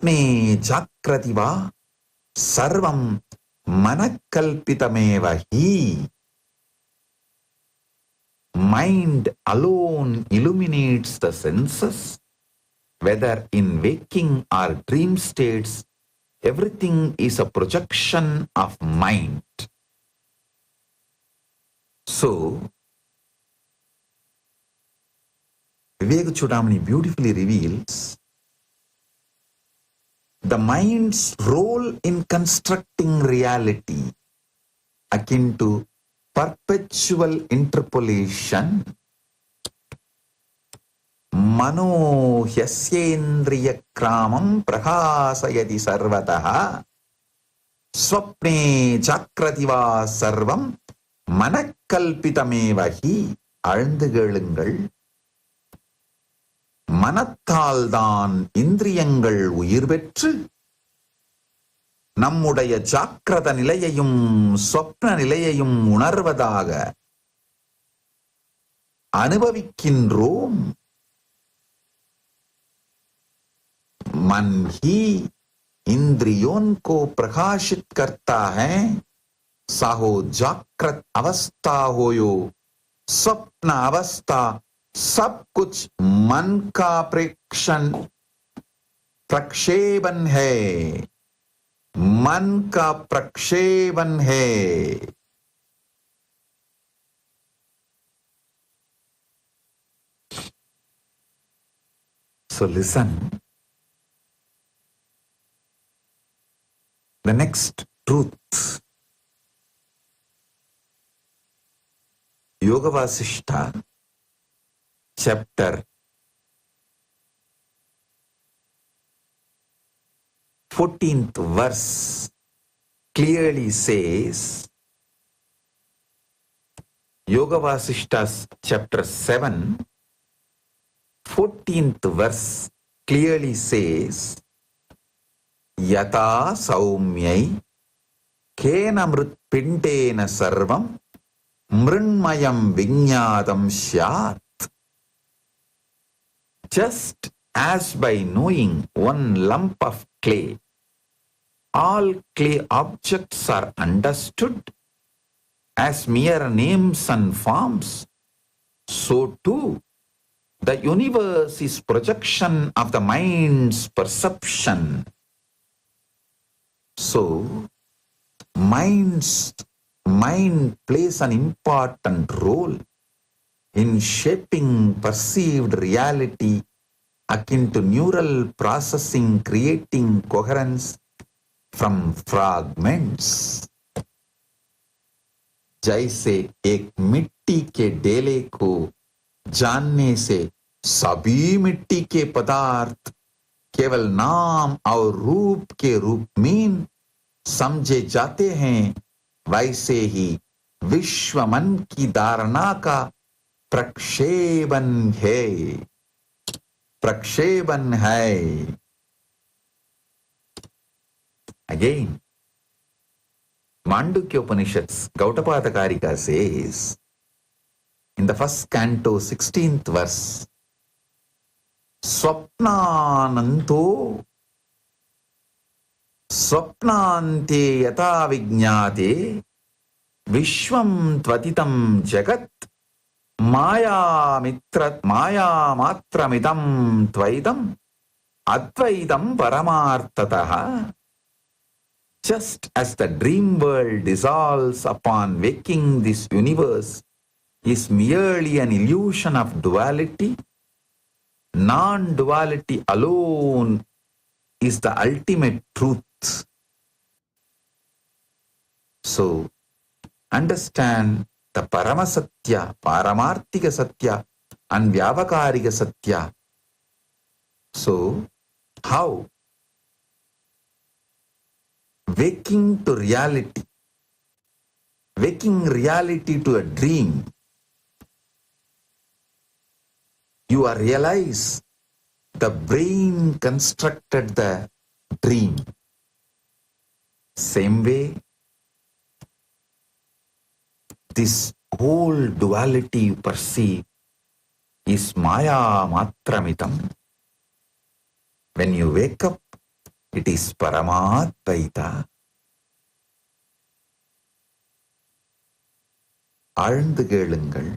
Swapne Jakrativa Sarvam Manakalpitameva Hi. Mind alone illuminates the senses, whether in waking or dream states. Everything is a projection of mind. So, Vivek Chudamani beautifully reveals the mind's role in constructing reality akin to perpetual interpolation. Mano hyasyendriya kramam prahasayati sarvataha swapne jakrativa sarvam manakalpitamevahi. ஆழ்ந்து கேளுங்கள். மனத்தால்தான் இந்திரியங்கள் உயிர் பெற்று நம்முடைய ஜாக்கிரத நிலையையும் சொப்ன நிலையையும் உணர்வதாக அனுபவிக்கின்றோம். मन ही इंद्रियों को प्रकाशित करता है, साहो जागृत अवस्था हो यो स्वप्न अवस्था, सब कुछ मन का प्रक्षेपण है, मन का प्रक्षेपण है. So listen. The next truth. Yoga Vasishta, chapter 14th verse clearly says, Yoga Vasishta chapter 7, 14th verse clearly says, Yata saumyai kena mritpindena sarvam mrinmayam vinyadam syat. Just as by knowing one lump of clay, all clay objects are understood as mere names and forms, so too the universe is projection of the mind's perception. So, mind plays an important role in shaping perceived reality akin to neural processing, creating coherence from fragments. जैसे एक मिट्टी के डेले को जानने से सभी मिट्टी के पदार्थ केवल नाम और रूप के रूप में समझे जाते हैं, वैसे ही विश्व मन की धारणा का प्रक्षेपण है. प्रक्षेपण है. Again, Mandukya Upanishads, Gautapada Karika says, in the first canto, 16th verse, Swapnananto Swapnante yata vijñāte Vishvam tvatitam jagat Maya matramidam tvaidam Advaidam paramartataha. Just as the dream world dissolves upon waking, this universe is merely an illusion of duality. Non-duality alone is the ultimate truth. So, understand the Paramasatya, Paramartika Satya and Vyavakarika Satya. So, how? Waking to reality, waking reality to a dream, you realize the brain constructed the dream. Same way, this whole duality you perceive is Maya Matramitam. When you wake up, It is Paramadvaita. ஆழ்ந்து கேளுங்கள்.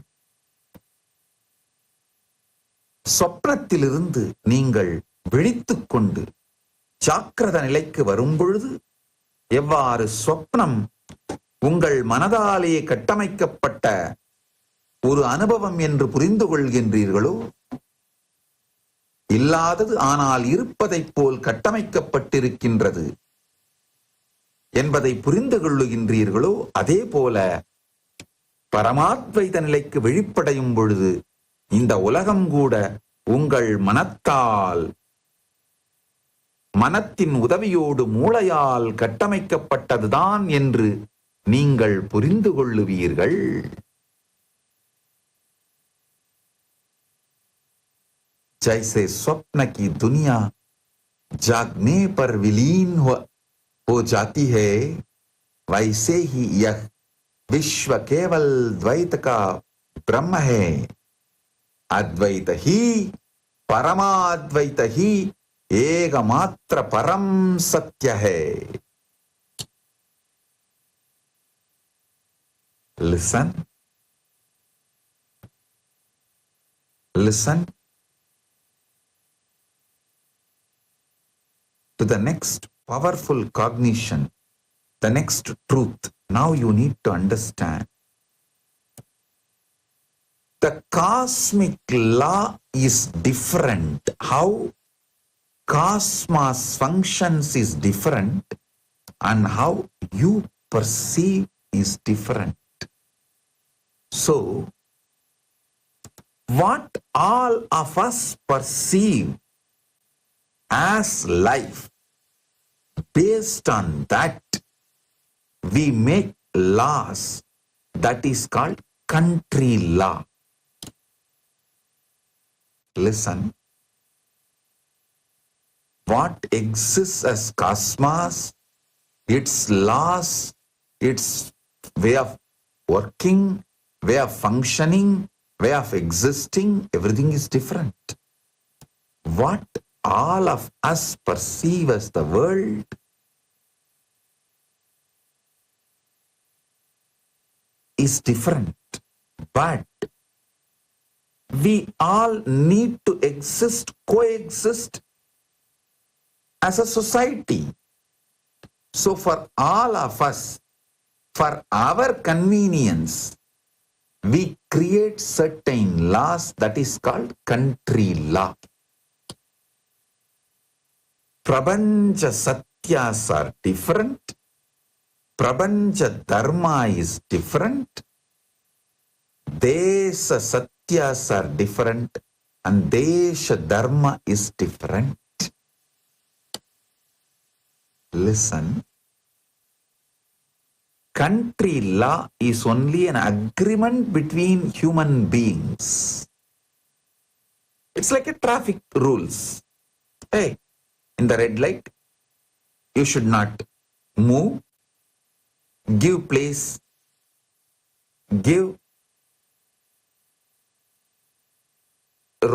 சொப்னத்திலிருந்து நீங்கள் விழித்துக் கொண்டு ஜாக்கிரத நிலைக்கு வரும்பொழுது எவ்வாறு சொப்னம் உங்கள் மனதாலே கட்டமைக்கப்பட்ட ஒரு அனுபவம் என்று புரிந்து கொள்கின்றீர்களோ, இல்லாதது ஆனால் இருப்பதைப் போல் கட்டமைக்கப்பட்டிருக்கின்றது என்பதை புரிந்து கொள்ளுகின்றீர்களோ, அதே போல பரமாத்வைத நிலைக்கு விழிப்படையும் பொழுது இந்த உலகம் கூட உங்கள் மனத்தால், மனத்தின் உதவியோடு மூளையால் கட்டமைக்கப்பட்டதுதான் என்று நீங்கள் புரிந்து கொள்ளுவீர்கள். जैसे स्वप्न की दुनिया जागने पर विलीन हो जाती है, वैसे ही यह विश्व केवल द्वैत का ब्रह्म है. अद्वैत ही परमाद्वैत ही एकमात्र परम सत्य है. Listen. Listen to the next powerful cognition, the next truth. Now you need to understand. The cosmic law is different. How cosmos functions is different, and how you perceive is different. So, what all of us perceive as life, based on that we make laws. That is called country law. Listen. What exists as cosmos, its laws, its way of working, way of functioning, way of existing, everything is different. What all of us perceive as the world is different, but we all need to coexist as a society. So for all of us, for our convenience, we create certain laws that is called country law. Prabanja satyas are different. Prabanja dharma is different. Desha satyas are different. And desha dharma is different. Listen. Country law is only an agreement between human beings. It's like a traffic rules. Hey, in the red light, you should not move, give place, give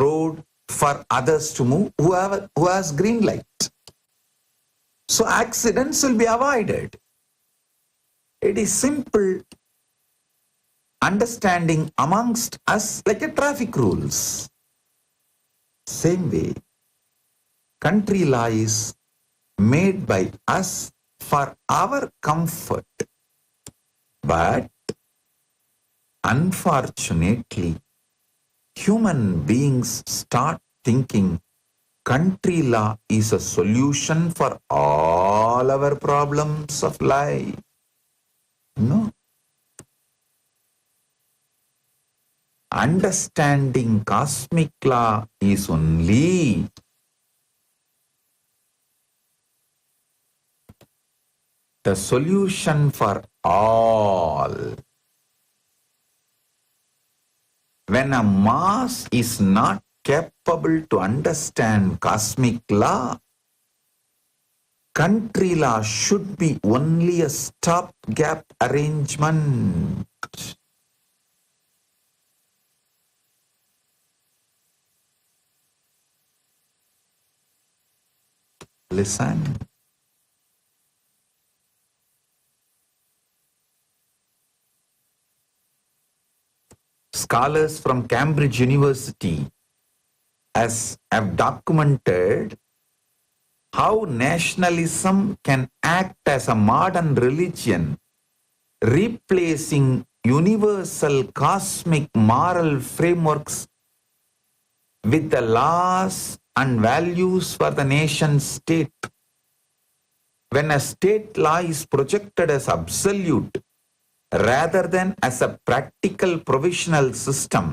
road for others to move who has green light. So accidents will be avoided. It is simple understanding amongst us, like a traffic rules. Same way, country law is made by us for our comfort. But unfortunately, human beings start thinking country law is a solution for all our problems of life. No. Understanding cosmic law is only the solution for all. When a mass is not capable to understand cosmic law, country law should be only a stopgap arrangement. Listen. scholars from Cambridge University have documented how nationalism can act as a modern religion, replacing universal cosmic moral frameworks with the laws and values for the nation state. When a state law is projected as absolute rather than as a practical provisional system,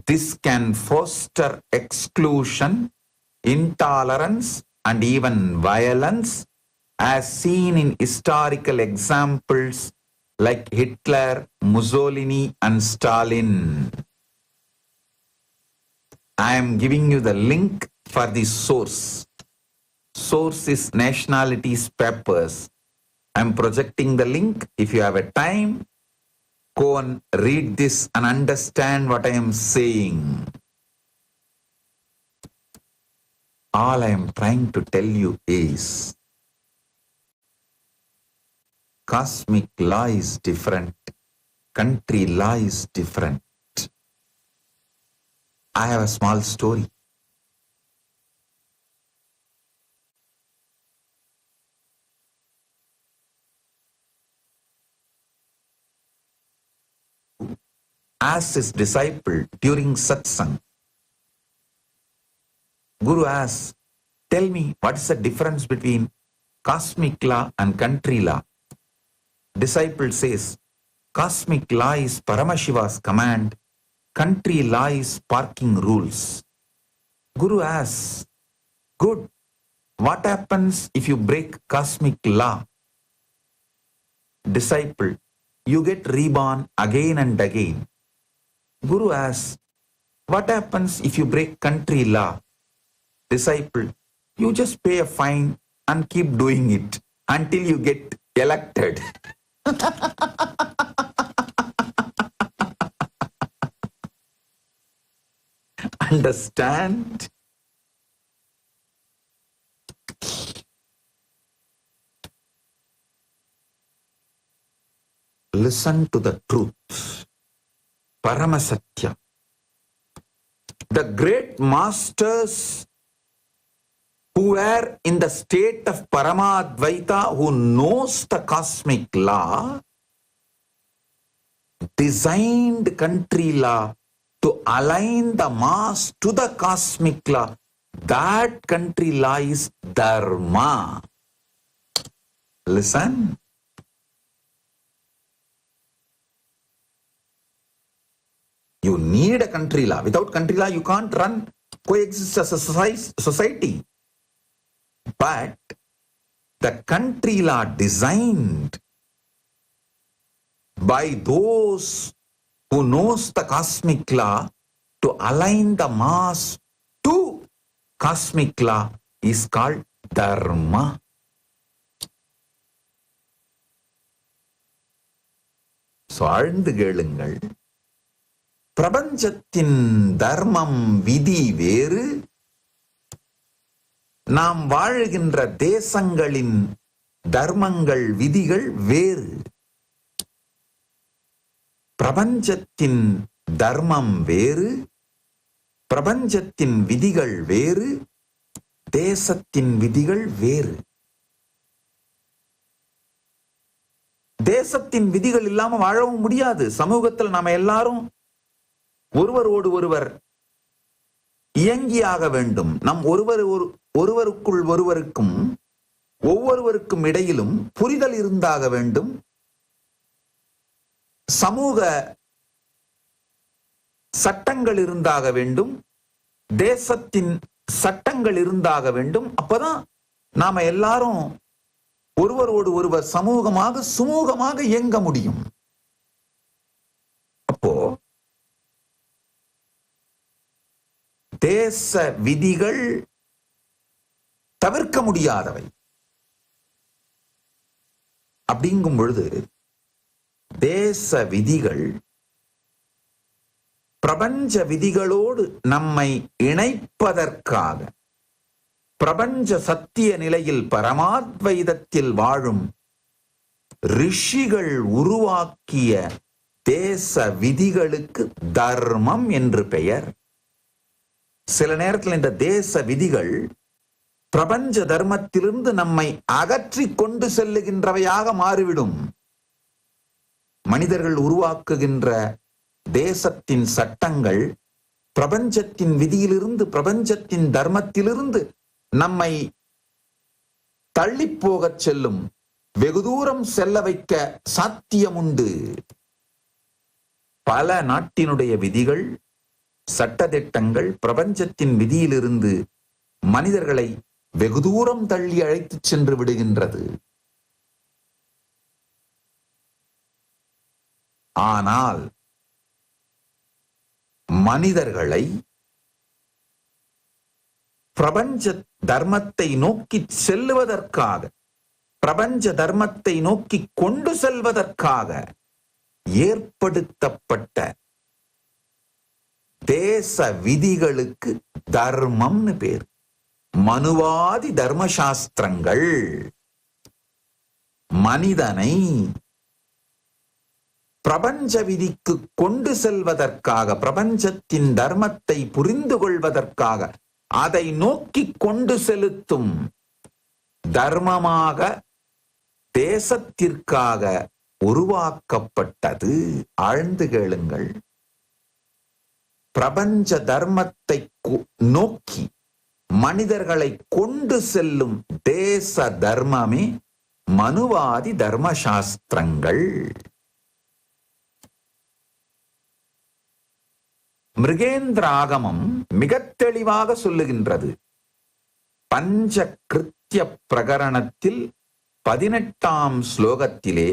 this can foster exclusion, intolerance, and even violence, as seen in historical examples like Hitler, Mussolini, and Stalin. I am giving you the link for the source. Source is Nationalities Papers. I am projecting the link. If you have a time, go and read this and understand what I am saying. All I am trying to tell you is cosmic law is different. Country law is different. I have a small story. Asked his disciple during satsang. Guru asks, tell me, what is the difference between cosmic law and country law? Disciple says, cosmic law is Paramashiva's command, country law is parking rules. Guru asks, good, what happens if you break cosmic law? Disciple, you get reborn again and again. Guru asks, what happens if you break country law? Disciple, you just pay a fine and keep doing it until you get elected. Understand? Listen to the truth. Paramasatya. The great masters who were in the state of Paramadvaita, who knows the cosmic law, designed country law to align the mass to the cosmic law. That country law is dharma. Listen. You need a country law. Without country law, you can't coexist as a society. But the country law designed by those who knows the cosmic law to align the mass to cosmic law is called dharma. So, ஆழ்ந்து கேளுங்கள். பிரபஞ்சத்தின் தர்மம் விதி வேறு, நாம் வாழ்கின்ற தேசங்களின் தர்மங்கள் விதிகள் வேறு. பிரபஞ்சத்தின் தர்மம் வேறு, பிரபஞ்சத்தின் விதிகள் வேறு, தேசத்தின் விதிகள் வேறு. தேசத்தின் விதிகள் இல்லாம வாழவும் முடியாது. சமூகத்தில் நாம எல்லாரும் ஒருவரோடு ஒருவர் இயங்கியாக வேண்டும். நம் ஒருவருக்குள் ஒருவருக்கும் ஒவ்வொருவருக்கும் இடையிலும் புரிதல் இருந்தாக வேண்டும். சமூக சட்டங்கள் இருந்தாக வேண்டும். தேசத்தின் சட்டங்கள் இருந்தாக வேண்டும். அப்பதான் நாம எல்லாரும் ஒருவரோடு ஒருவர் சமூகமாக சுமூகமாக இயங்க முடியும். அப்போ தேச விதிகள் தவிர்க்க முடியாதவை. அப்படிங்கும் பொழுது தேச விதிகள் பிரபஞ்ச விதிகளோடு நம்மை இணைப்பதற்காக பிரபஞ்ச சத்திய நிலையில் பரமாத்வைதத்தில் வாழும் ரிஷிகள் உருவாக்கிய தேச விதிகளுக்கு தர்மம் என்று பெயர். சில நேரத்தில் இந்த தேச விதிகள் பிரபஞ்ச தர்மத்திலிருந்து நம்மை அகற்றி கொண்டு செல்லுகின்றவையாக மாறிவிடும். மனிதர்கள் உருவாக்குகின்ற தேசத்தின் சட்டங்கள் பிரபஞ்சத்தின் விதியிலிருந்து, பிரபஞ்சத்தின் தர்மத்திலிருந்து நம்மை தள்ளிப்போகச் செல்லும், வெகு தூரம் செல்ல வைக்க சாத்தியமுண்டு. பல நாட்டினுடைய விதிகள், சட்டதிட்டங்கள் பிரபஞ்சத்தின் விதியிலிருந்து மனிதர்களை வெகு தூரம் தள்ளி அழைத்துச் சென்று விடுகின்றது. ஆனால் மனிதர்களை பிரபஞ்ச தர்மத்தை நோக்கி செல்லுவதற்காக, பிரபஞ்ச தர்மத்தை நோக்கி கொண்டு செல்வதற்காக ஏற்படுத்தப்பட்ட தேச விதிகளுக்கு தர்மம்னு பேர். மனுவாதி தர்மசாஸ்திரங்கள் மனிதனை பிரபஞ்ச விதிக்கு கொண்டு செல்வதற்காக, பிரபஞ்சத்தின் தர்மத்தை புரிந்து கொள்வதற்காக, அதை நோக்கி கொண்டு செலுத்தும் தர்மமாக தேசத்திற்காக உருவாக்கப்பட்டது. ஆழ்ந்து கேளுங்கள். பிரபஞ்ச தர்மத்தை நோக்கி மனிதர்களை கொண்டு செல்லும் தேச தர்மமே மனுவாதி தர்மசாஸ்திரங்கள். மிருகேந்திர ஆகமம் மிக தெளிவாக சொல்லுகின்றது. பஞ்ச கிருத்திய பிரகரணத்தில் 18ஆம் ஸ்லோகத்திலே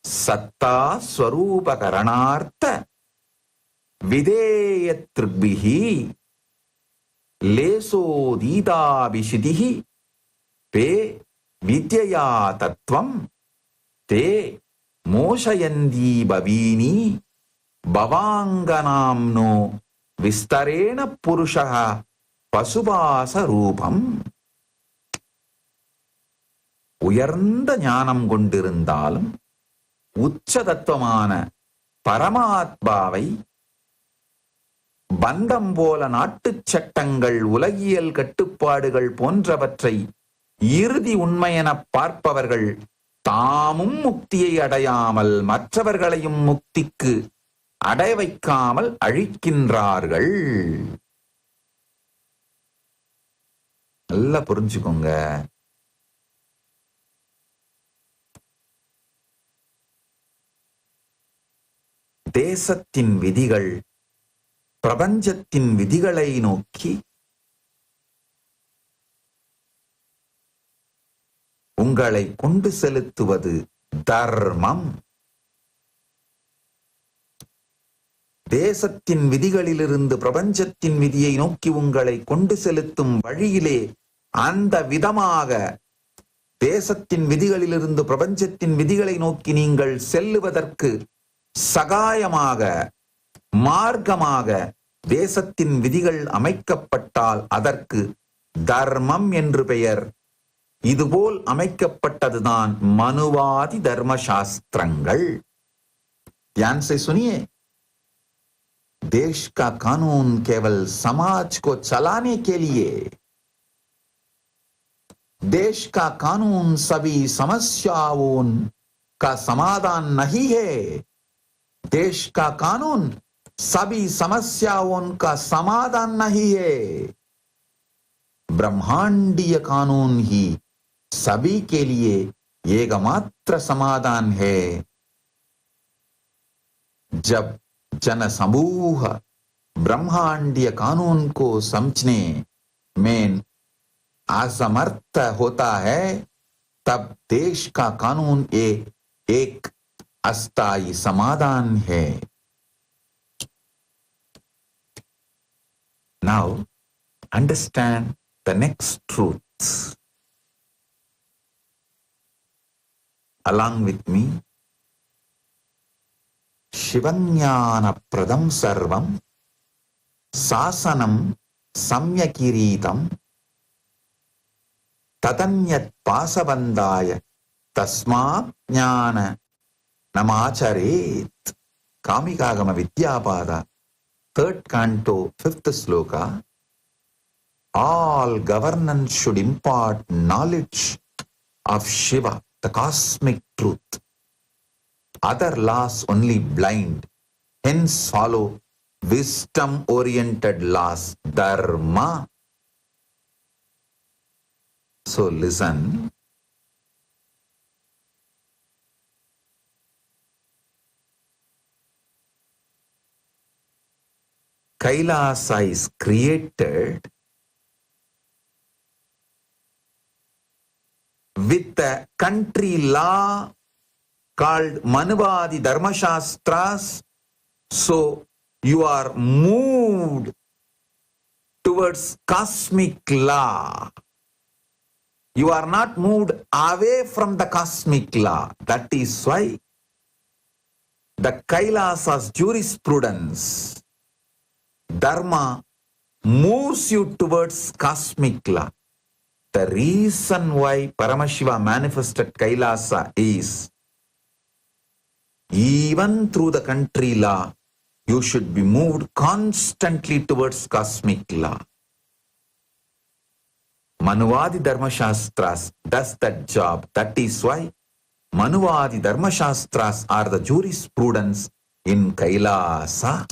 சத்தா ஸ்வரூபகரணார்த்த விதேயத்ருபிஹி லேசோதீதாபிஷிதிஹி பே வித்யயா தத்வம் தே மோஷயந்தி பவீனி பவாங்கநாம்னோ விஸ்தரேண புருஷः பசுபாச ரூபம். உயர்ந்த ஞானம் கொண்டிருந்தாலும் உச்ச தத்துவமான பரமாத்மாவை பந்தம் போல நாட்டுச் சட்டங்கள், உலகியல் கட்டுப்பாடுகள் போன்றவற்றை இறுதி உண்மையென பார்ப்பவர்கள் தாமும் முக்தியை அடையாமல் மற்றவர்களையும் முக்திக்கு அடைய வைக்காமல் அழிக்கின்றார்கள். நல்லா புரிஞ்சுக்கோங்க. தேசத்தின் விதிகள் பிரபஞ்சத்தின் விதிகளை நோக்கி உங்களை கொண்டு செலுத்துவது தர்மம். தேசத்தின் விதிகளிலிருந்து பிரபஞ்சத்தின் விதியை நோக்கி உங்களை கொண்டு செலுத்தும் வழியிலே அந்த விதமாக தேசத்தின் விதிகளிலிருந்து பிரபஞ்சத்தின் விதிகளை நோக்கி நீங்கள் செல்லுவதற்கு சகாயமாக, மார்க்கமாக தேசத்தின் விதிகள் அமைக்கப்பட்டால் அதற்கு தர்மம் என்று பெயர். இதுபோல் அமைக்கப்பட்டதுதான் மனுவாதி தர்மசாஸ்திரங்கள். ध्यान से सुनिए, देश का कानून केवल समाज को चलाने के लिए, देश का कानून सभी समस्याओं का समाधान नहीं है. देश का कानून सभी समस्याओं का समाधान नहीं है. ब्रह्मांडीय कानून ही सभी के लिए एकमात्र समाधान है. जब जन समूह ब्रह्मांडीय कानून को समझने में असमर्थ होता है, तब देश का कानून एक अस्थायी समाधान है. Now understand the next truths along with me. Shivanyana pradam sarvam sasanam samyakiritam तदन्यत् पासबन्धाय तस्मात् ज्ञान Namacharet. Kamikagama Vidyapada, 3rd canto, 5th sloka. All governance should impart knowledge of Shiva, the cosmic truth. Other laws only blind. Hence follow wisdom-oriented laws, dharma. So listen. Kailasa is created with a country law called Manuvadi Dharmashastras. So you are moved towards cosmic law. You are not moved away from the cosmic law. That is why the Kailasa's jurisprudence, dharma, moves you towards cosmic law. The reason why Paramashiva manifested Kailasa is, even through the country law, you should be moved constantly towards cosmic law. Manuvadi Dharmashastras does that job. That is why Manuvadi Dharmashastras are the jurisprudence in Kailasa.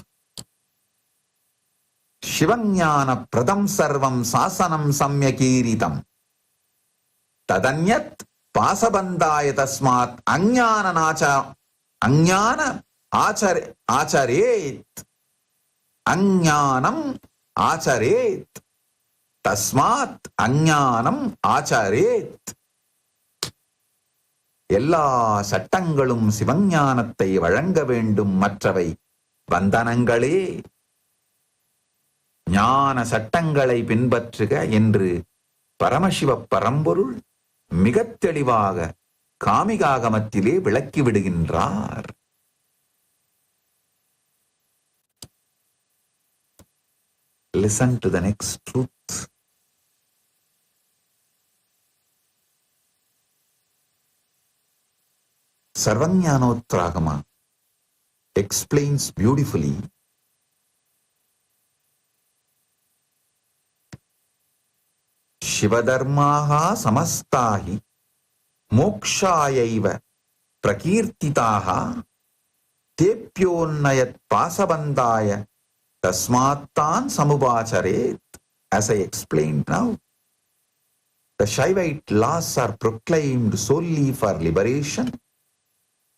Shivanyana pradam sarvam sasanam samyakiritam. Tadanyat pasabandaya tasmat Anyana acharet. Anyanam acharet. Tasmat Anyanam acharet. Ella சட்டங்களும் சிவஞானத்தை வழங்க வேண்டும், மற்றவை வந்தனங்களே. ஞான சட்டங்களை பின்பற்றுக என்று பரமசிவ பரம்பொருள் மிகத் தெளிவாக காமிகாகமத்திலே விளக்கி விடுகின்றார். Listen to the next truth. Sarvajnanotragama explains beautifully Shivadharmaha samastahi mokshayaiva prakirtitaha tepyonnayat pasabandaya tasmattan samubacharet. As I explained now, the Shaivite laws are proclaimed solely for liberation.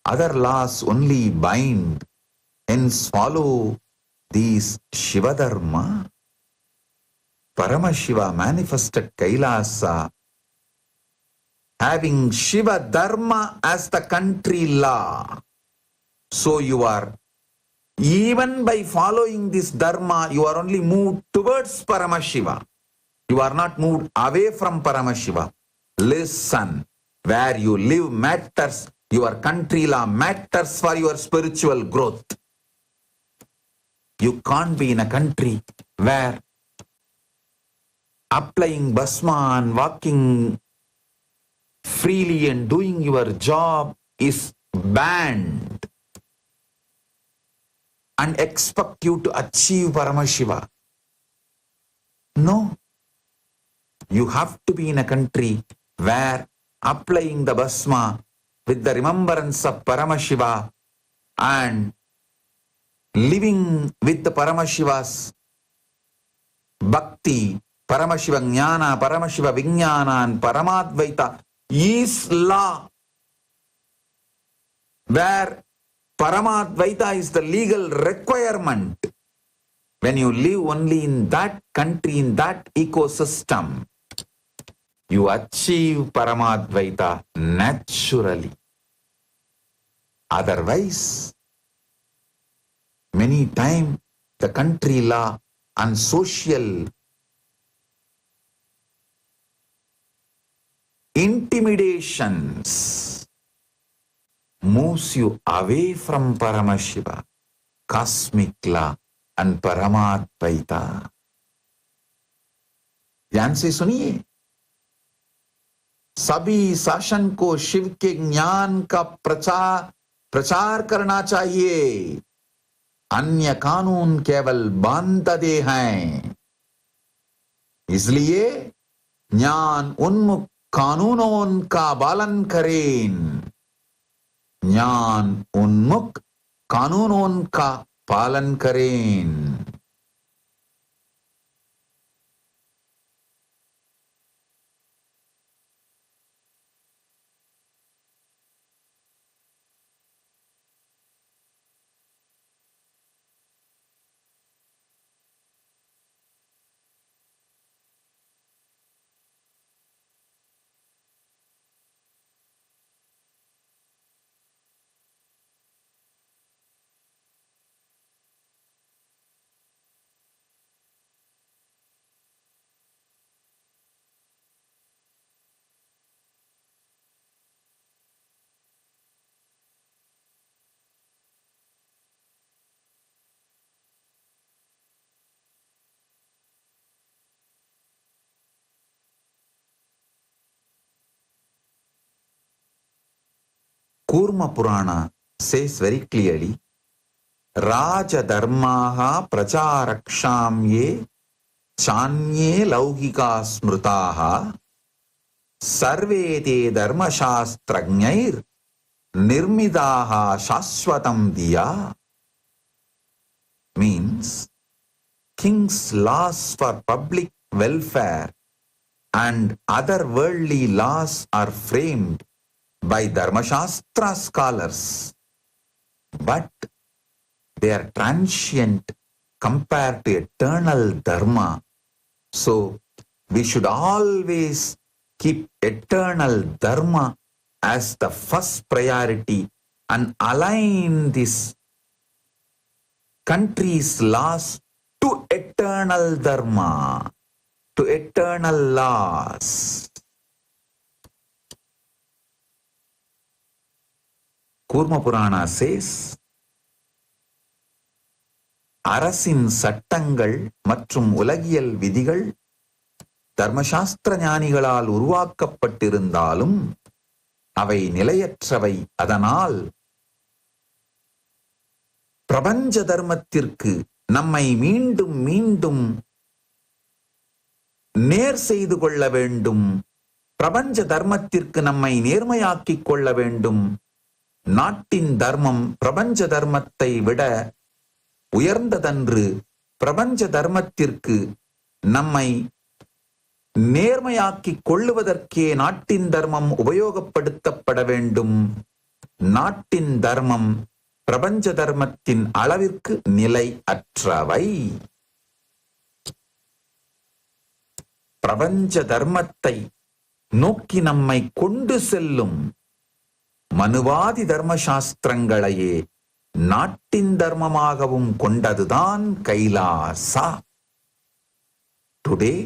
Other laws only bind. Hence follow these Shivadharma. Paramashiva manifested Kailasa having Shiva Dharma as the country law. So you are, even by following this Dharma, you are only moved towards Paramashiva. You are not moved away from Paramashiva. Listen, where you live matters. Your country law matters for your spiritual growth. You can't be in a country where applying bhasma and walking freely and doing your job is banned and expect you to achieve Paramashiva. No. You have to be in a country where applying the bhasma with the remembrance of Paramashiva and living with the Paramashiva's bhakti, Paramashiva Jnana, Paramashiva Vijnana and Paramadvaita is law. Where Paramadvaita is the legal requirement. When you live only in that country, in that ecosystem, you achieve Paramadvaita naturally. Otherwise, many times the country law and social intimidations moves you away from Paramashiva, cosmic law and Paramadvaita. ध्यान से सुनिए. सभी शासन को शिव के ज्ञान का प्रचार प्रचार करना चाहिए। अन्य कानून केवल बांधते हैं। इसलिए ज्ञान उन्मुख कानूनों का पालन करें। ज्ञान उन्मुख कानूनों का पालन करें। Kurma Purana says very clearly, Raja Dharmaha Pracharakshamye Chanye Laugika Smrutaha Sarve te Dharma Shastrajnair Nirmidaha Shashwatam Diya. Means, king's laws for public welfare and other worldly laws are framed by Dharmashastra scholars, but they are transient compared to eternal Dharma. So, we should always keep eternal Dharma as the first priority and align this country's laws to eternal Dharma, to eternal laws. Kurma Purana says, அரசின் சட்டங்கள் மற்றும் உலகியல் விதிகள் தர்மசாஸ்திர ஞானிகளால் உருவாக்கப்பட்டிருந்தாலும் அவை நிலையற்றவை. அதனால் பிரபஞ்ச தர்மத்திற்கு நம்மை மீண்டும் மீண்டும் நேர் செய்து கொள்ள வேண்டும். பிரபஞ்ச தர்மத்திற்கு நம்மை நேர்மையாக்கிக் கொள்ள வேண்டும். நாட்டின் தர்மம் பிரபஞ்ச தர்மத்தை விட உயர்ந்ததன்று. பிரபஞ்ச தர்மத்திற்கு நம்மை நேர்மையாக்கிக் கொள்ளுவதற்கே நாட்டின் தர்மம் உபயோகப்படுத்தப்பட வேண்டும். நாட்டின் தர்மம் பிரபஞ்ச தர்மத்தின் அளவிற்கு நிலை அற்றவை. பிரபஞ்ச தர்மத்தை நோக்கி நம்மை கொண்டு செல்லும் மனுவாதி தர்மசாஸ்திரங்களையே நாட்டின் தர்மமாகவும் கொண்டதுதான் Kailasa. Today,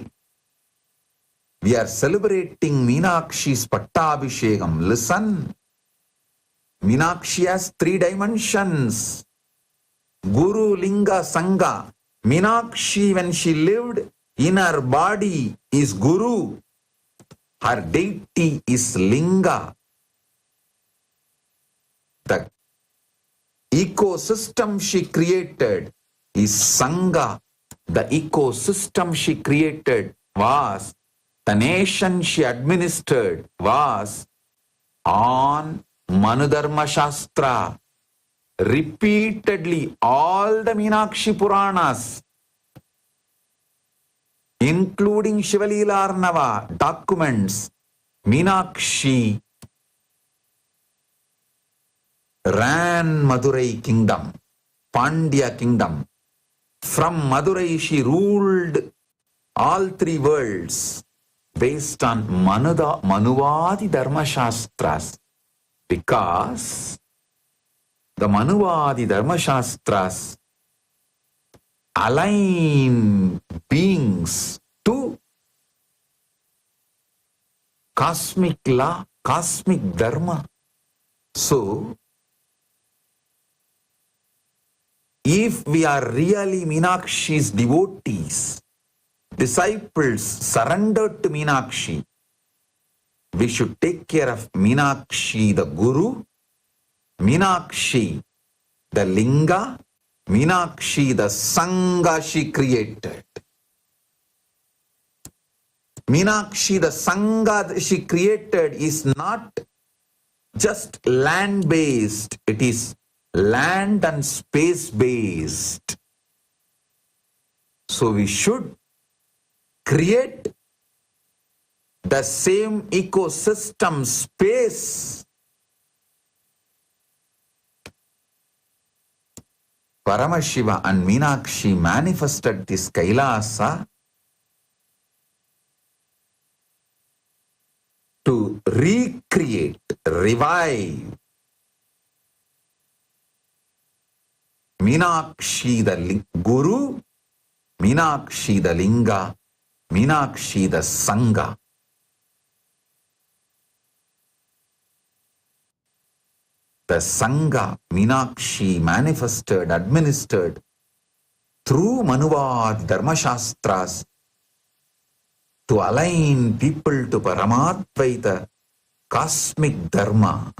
we are celebrating Meenakshi's Pattabhishekam. Listen, Meenakshi has 3 dimensions. Guru, Linga, Sangha. Meenakshi, when she lived in her body, is Guru. Her deity is Linga. The ecosystem she created is Sangha. The ecosystem she created was, the nation she administered was on Manudharma Shastra. Repeatedly, all the Meenakshi Puranas, including Shivalila Arnava documents, Meenakshi ran Madurai kingdom, Pandya kingdom. From Madurai she ruled all 3 worlds based on Manuvadi Dharma Shastras, because the Manuvadi Dharma Shastras align beings to cosmic law, cosmic dharma. So, if we are really Meenakshi's devotees, disciples surrendered to Meenakshi, we should take care of Meenakshi the Guru, Meenakshi, the linga, Meenakshi, the sangha she created. Meenakshi, the sangha she created, is not just land-based, it is land and space-based. So we should create the same ecosystem space. Paramashiva and Meenakshi manifested this Kailasa to recreate, revive Meenakshi the Guru, Meenakshi the Linga, Meenakshi the Sangha. The Sangha Meenakshi manifested, administered through Manuvad Dharmashastras to align people to Paramadvaita, cosmic Dharma.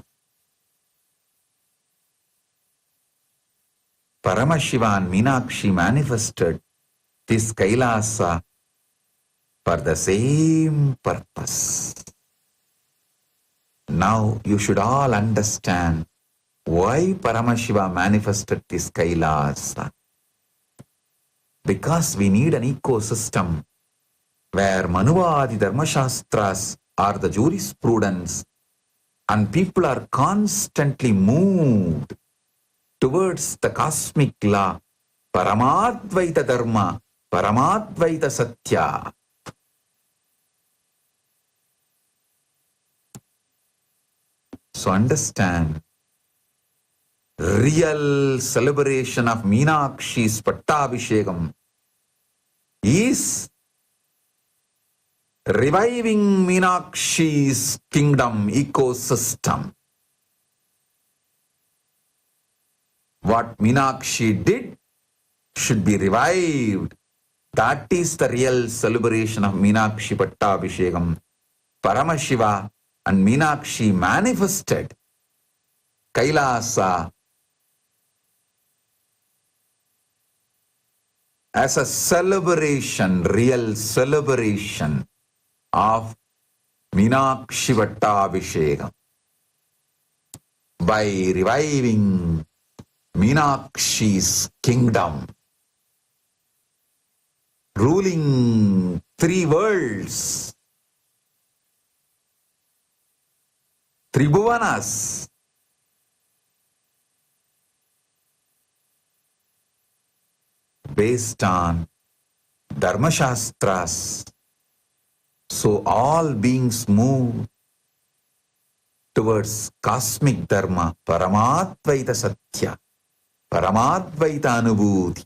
Paramashiva and Meenakshi manifested this Kailasa for the same purpose. Now you should all understand why Paramashiva manifested this Kailasa. Because we need an ecosystem where Manuvadi Dharmashastras are the jurisprudence and people are constantly moved towards the cosmic law, Paramadvaita Dharma, Paramadvaita Satya. So understand, real celebration of Meenakshi's Pattabhishekam is reviving Meenakshi's kingdom ecosystem. What Meenakshi did should be revived. That is the real celebration of Meenakshi Pattabhishekam. Paramashiva and Meenakshi manifested Kailasa as a celebration, real celebration of Meenakshi Pattabhishekam by reviving Meenakshi's kingdom, ruling 3 worlds, Tribhuvanas, based on Dharmashastras. So all beings move towards cosmic Dharma, Paramadvaita Satya, Paramadvaita Anubhuti.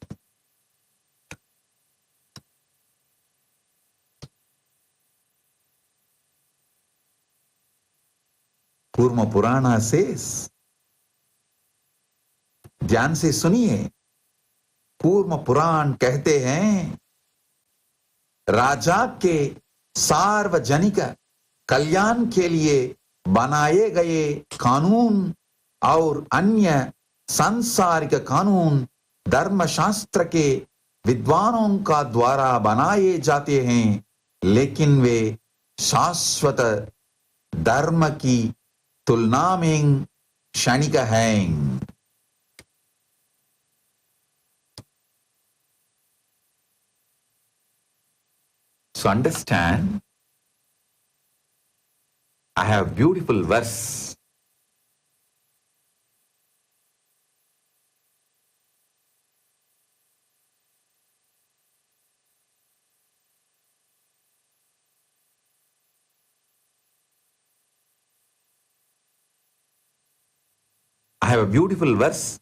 कूर्म पुराना says, ध्यान से सुनिए, कूर्म पुराण कहते हैं राजा के सार्वजनिक कल्याण के लिए बनाए गए कानून और अन्य सांसारिक कानून धर्मशास्त्र के विद्वानों का द्वारा बनाए जाते हैं, लेकिन वे शाश्वत धर्म की तुलना में क्षणिक हैं. So understand, I have beautiful verse. I have a beautiful verse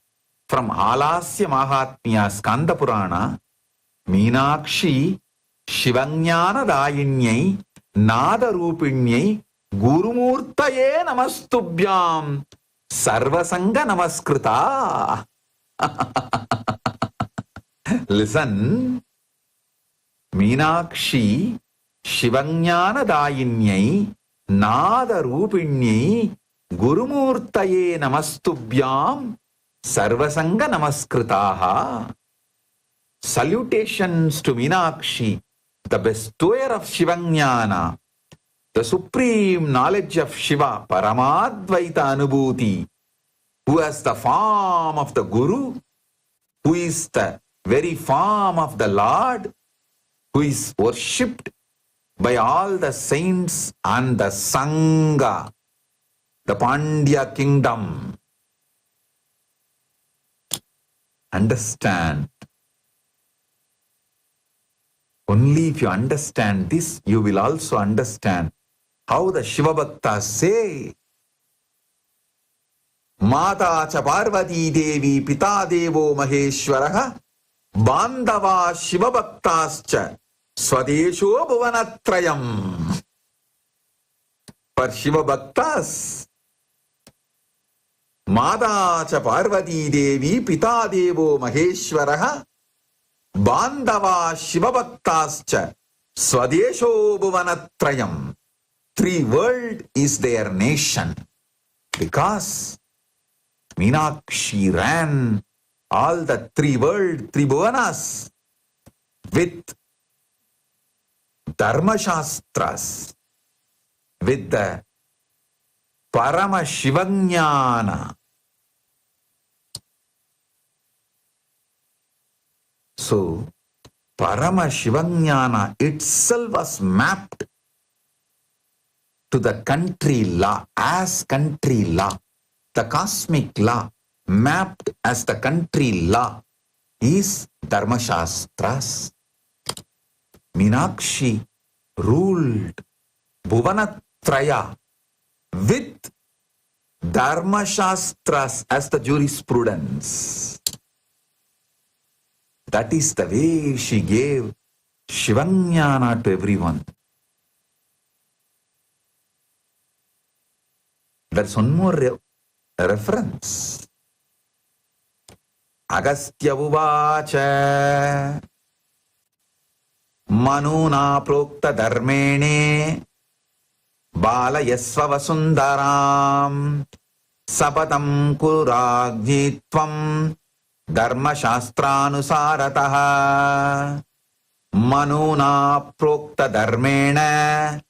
from Alasya Mahatmya Skanda Purana. Meenakshi Shivanyana Dayinyai Nada Rupinyai Gurumurtaye Namastubhyam Sarvasanga Namaskrita. Listen. Meenakshi Shivanyana Dayinyai Nada Rupinyai Gurumurtaye namastubhyam sarvasanga namaskritaha. Salutations to Meenakshi, the bestower of Shivajnana, the supreme knowledge of Shiva, Paramadvaita Anubhuti, who has the form of the Guru, who is the very form of the Lord, who is worshipped by all the saints and the Sangha, the Pandya kingdom. Understand. Only if you understand this, you will also understand how the Shiva Bhaktas say, Mata cha Parvati Devi Pita Devo Maheshwaraha Bandava Shiva Bhaktascha Swadesho Bhuvanatrayam. For Shiva Bhaktas, Mata cha Parvati Devi Pita Devo Maheshwaraha Bandava Shiva Bhaktascha Swadesho Bhuvanatrayam. 3 world is their nation, because Meenakshi ran all the 3 world, 3 bhuvanas with Dharma Shastras, with the Paramashivajnana. So, Paramashivajnana itself was mapped to the country law as country law. The cosmic law mapped as the country law is Dharma Shastras. Meenakshi ruled Bhuvanatraya with Dharma Shastras as the jurisprudence. That is the way she gave Shivajnana to everyone. There's one more reference. Agastya Uvacha Manuna Prokta Dharmene Balayasva Vasundaram Sapatam Kurajitvam Dharma Shastranusarataha Manuna Prokta Dharmene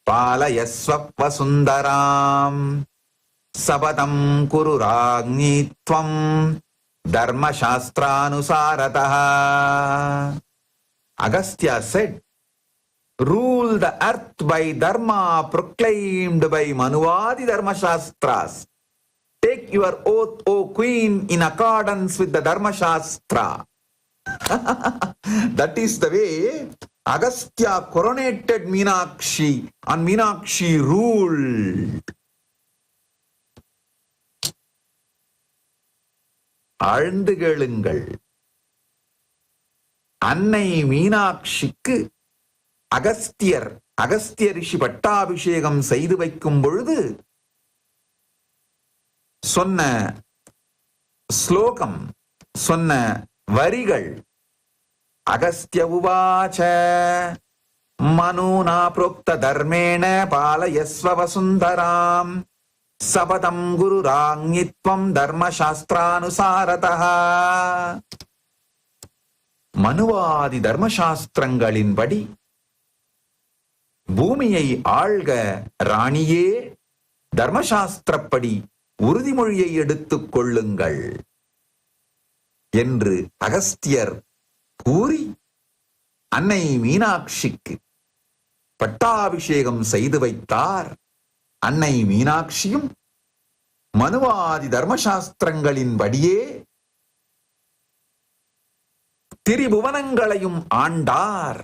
Palayasva Vasundaram Sapatam Kururagnyitvam Dharma Shastranusarataha. Agastya said, rule the earth by dharma proclaimed by Manuvadi Dharma Shastras. Take your oath, O queen, in accordance with the Dharma Shastra. That is the way Agastya coronated Meenakshi and Meenakshi ruled. ஆழ்ந்து கேளுங்கள். அன்னை மீனாட்சிக்கு அகஸ்திய ரிஷி பட்டாபிஷேகம் செய்து வைக்கும் பொழுது சொன்ன ஸ்லோகம், சொன்ன வரிகள், அகஸ்திய உவாச்ச மனுனா புரோக்த தர்மேண பாலயஸ்வ வசுந்தராம் சபதம் குருராங்ஞித்வம் தர்மசாஸ்திரானுசாரதः. மனுவாதி தர்மசாஸ்திரங்களின்படி பூமியை ஆள்க ராணியே, தர்மசாஸ்திரப்படி உறுதிமொழியை எடுத்துக் கொள்ளுங்கள் என்று அகஸ்தியர் கூறி அன்னை மீனாட்சிக்கு பட்டாபிஷேகம் செய்து வைத்தார். அன்னை மீனாட்சியும் மனுவாதி தர்மசாஸ்திரங்களின்படியே திரிபுவனங்களையும் ஆண்டார்.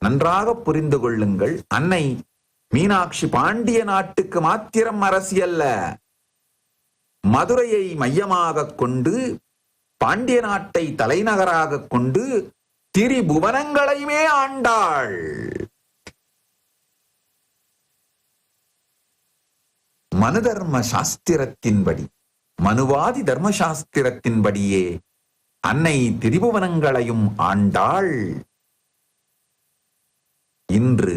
நன்றாக புரிந்து கொள்ளுங்கள், அன்னை மீனாட்சி பாண்டிய நாட்டுக்கு மாத்திரம் அரசி அல்ல, மதுரையை மையமாக கொண்டு பாண்டிய நாட்டை தலைநகராக கொண்டு திரிபுவனங்களையுமே ஆண்டாள். மனு தர்ம சாஸ்திரத்தின்படி, மனுவாதி தர்மசாஸ்திரத்தின்படியே அன்னை திரிபுவனங்களையும் ஆண்டாள். இன்று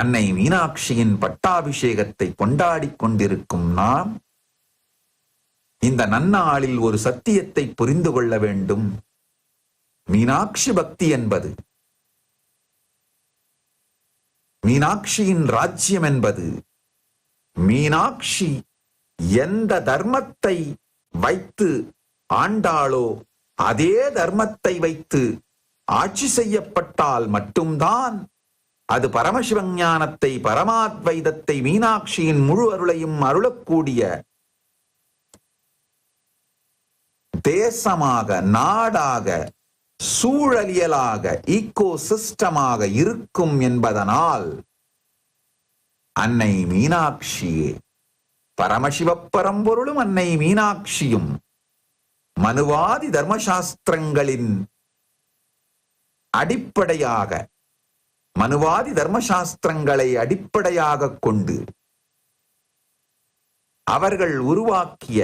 அன்னை மீனாட்சியின் பட்டாபிஷேகத்தை கொண்டாடிக் கொண்டிருக்கும் நாம் இந்த நன்னாளில் ஒரு சத்தியத்தை புரிந்து கொள்ள வேண்டும். மீனாட்சி பக்தி என்பது, மீனாட்சியின் ராஜ்யம் என்பது, மீனாட்சி எந்த தர்மத்தை வைத்து ஆண்டாளோ அதே தர்மத்தை வைத்து ஆட்சி செய்யப்பட்டால் மட்டும்தான் அது பரமசிவஞானத்தை, பரமாத்வைதத்தை, மீனாட்சியின் முழு அருளையும் அருளக்கூடிய தேசமாக, நாடாக, சூழலியலாக, ஈகோ சிஸ்டமாக இருக்கும் என்பதனால் அன்னை மீனாட்சியே, பரமசிவப் பரம்பொருளும் அன்னை மீனாட்சியும் மனுவாதி தர்மசாஸ்திரங்களின் அடிப்படையாக, மனுவாதி தர்மசாஸ்திரங்களை அடிப்படையாக கொண்டு அவர்கள் உருவாக்கிய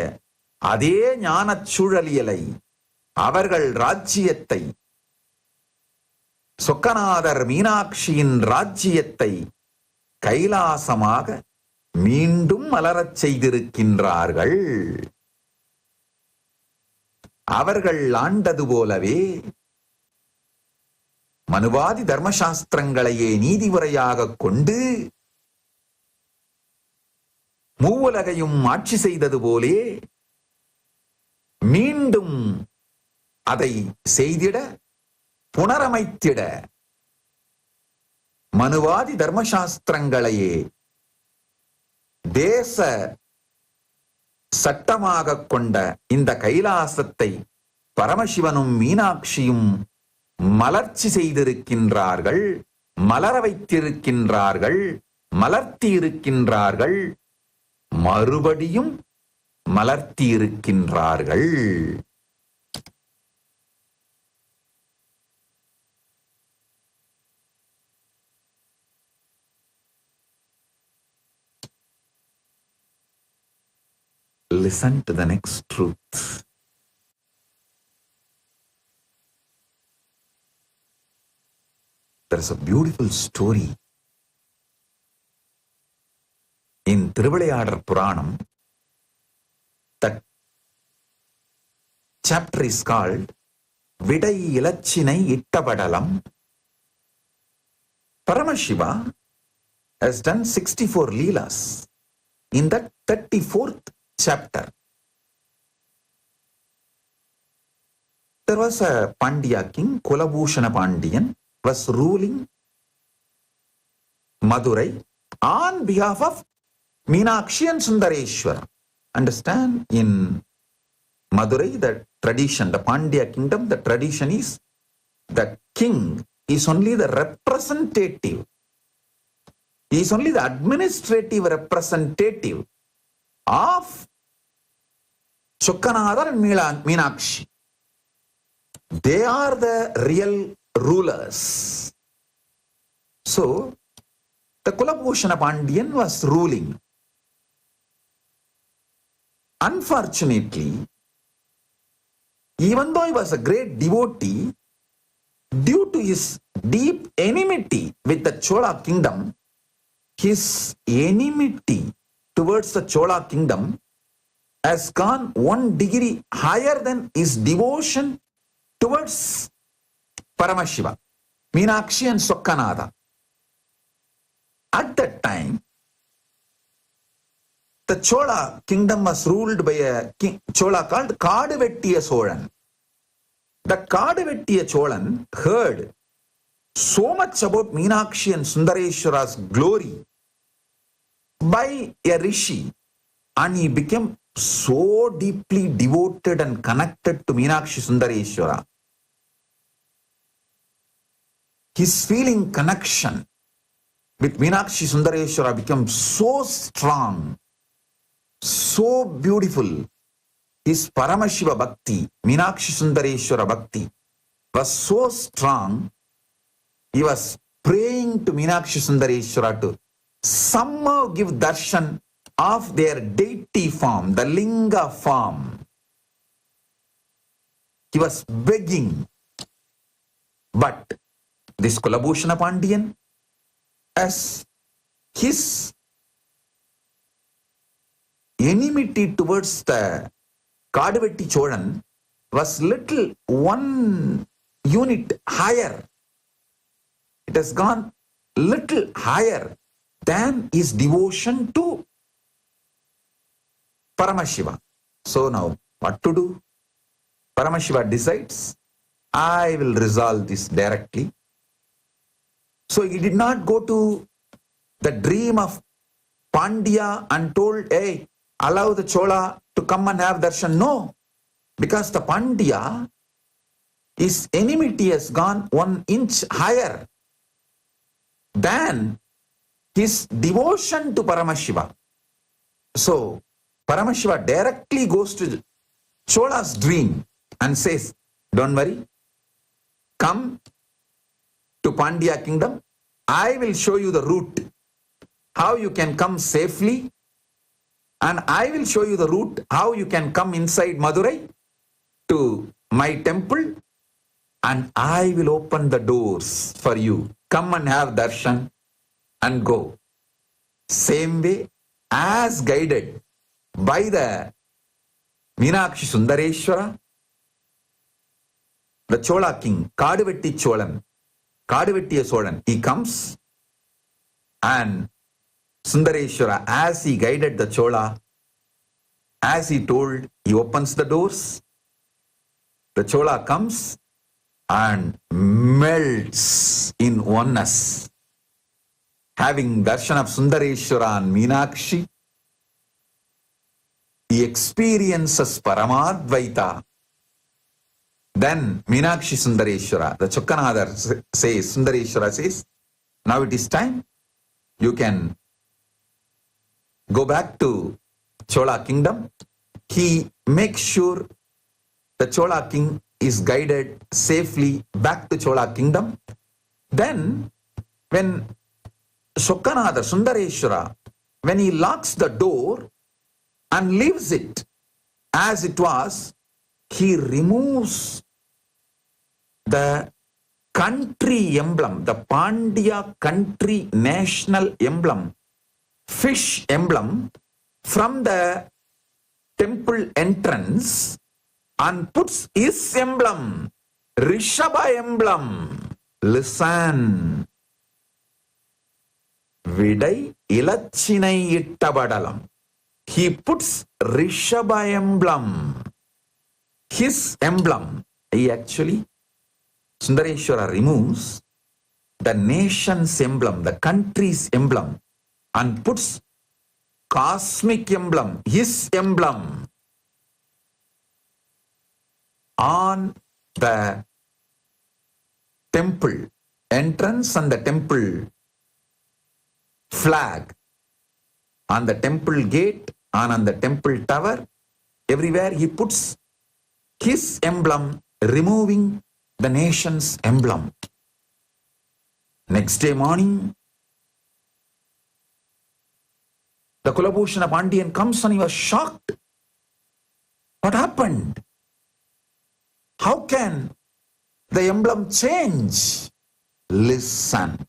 அதே ஞானச் சூழலியலை, அவர்கள் ராஜ்யத்தை, சொக்கநாதர் மீனாட்சியின் ராஜ்யத்தை கைலாசமாக மீண்டும் மலரச் செய்திருக்கின்றார்கள். அவர்கள் ஆண்டது போலவே மனுவாதி தர்மசாஸ்திரங்களையே நீதிமுறையாக கொண்டு மூவுலகையும் ஆட்சி செய்தது போலே மீண்டும் அதை செய்திட, புனரமைத்திட மனுவாதி தர்மசாஸ்திரங்களையே தேச சட்டமாக கொண்ட இந்த கைலாசத்தை பரமசிவனும் மீனாட்சியும் மலர்ச்சி செய்திருக்கின்றார்கள், மலர வைத்திருக்கின்றார்கள், மலர்த்தி இருக்கின்றார்கள், மறுபடியும் மலர்த்தி இருக்கின்றார்கள். Listen to the next truth. There is a beautiful story in Thiruvilayadar Puranam. That chapter is called Vidai Ilachinai Ittapadalam. Paramashiva has done 64 leelas in that 34th chapter. There was a Pandya king, Kulabhushana Pandian, was ruling Madurai on behalf of Meenakshi and Sundareshwara. Understand, in Madurai, the tradition, the Pandya kingdom, the tradition is the king is only the representative. He is only the administrative representative of Chokkanadar and Meenakshi. They are the real rulers. So, the Kulabhushana Pandian was ruling. Unfortunately, even though he was a great devotee, due to his deep enmity with the Chola kingdom, his enmity towards the Chola kingdom has gone 1 degree higher than his devotion towards Paramashiva, Meenakshi and Sokkanada. At that time, the Chola kingdom was ruled by a king, Chola called Kaduvettiya Solan. The Kaduvettiya Cholan heard so much about Meenakshi and Sundareshwara's glory by a rishi, and he became so deeply devoted and connected to Meenakshi Sundareshwara. His feeling connection with Meenakshi Sundareshwara became so strong, so beautiful. His Paramashiva Bhakti, Meenakshi Sundareshwara Bhakti, was so strong. He was praying to Meenakshi Sundareshwara to somehow give darshan of their deity form, the linga form. He was begging. But this Kulabhushana Pandian has his enmity towards the Kaduvetti Cholan was little one unit higher. It has gone little higher than his devotion to Paramashiva. So now, what to do? Paramashiva decides, I will resolve this directly. So he did not go to the dream of Pandya and told, hey, allow the Chola to come and have darshan. No, because the Pandya, his enmity has gone 1 inch higher than his devotion to Paramashiva. So Paramashiva directly goes to Chola's dream and says, don't worry, come to Pandya kingdom. I will show you the route, how you can come safely, and I will show you the route, how you can come inside Madurai to my temple, and I will open the doors for you. Come and have darshan and go. Same way as guided by the Meenakshi Sundareshwara, the Chola king, Kaduvetti Cholan, Kaduvettiya Cholan, he comes and Sundareshwara, as he guided the Chola, as he told, he opens the doors. The Chola comes and melts in oneness. Having darshan of Sundareshwara and Meenakshi, he experiences Paramadvaita. Then Meenakshi Sundareshwara, the Chokkanadar says, Sundareshwara says, now it is time, you can go back to Chola kingdom. He makes sure the Chola king is guided safely back to Chola kingdom. Then when Chokkanadar, Sundareshwara, when he locks the door and leaves it as it was, he removes the country emblem, the Pandya country national emblem, fish emblem, from the temple entrance and puts his emblem, Rishabha emblem. Listen. Vidai ilachinai ittabadalam. He puts Rishabha emblem, his emblem. He actually, Sundareshwara removes the nation's emblem, the country's emblem, and puts cosmic emblem, his emblem, on the temple entrance and the temple flag, on the temple gate and on the temple tower. Everywhere he puts his emblem, removing the nation's emblem. Next day morning, the Kulabhushan Pandian comes and he was shocked. What happened? How can the emblem change? Listen.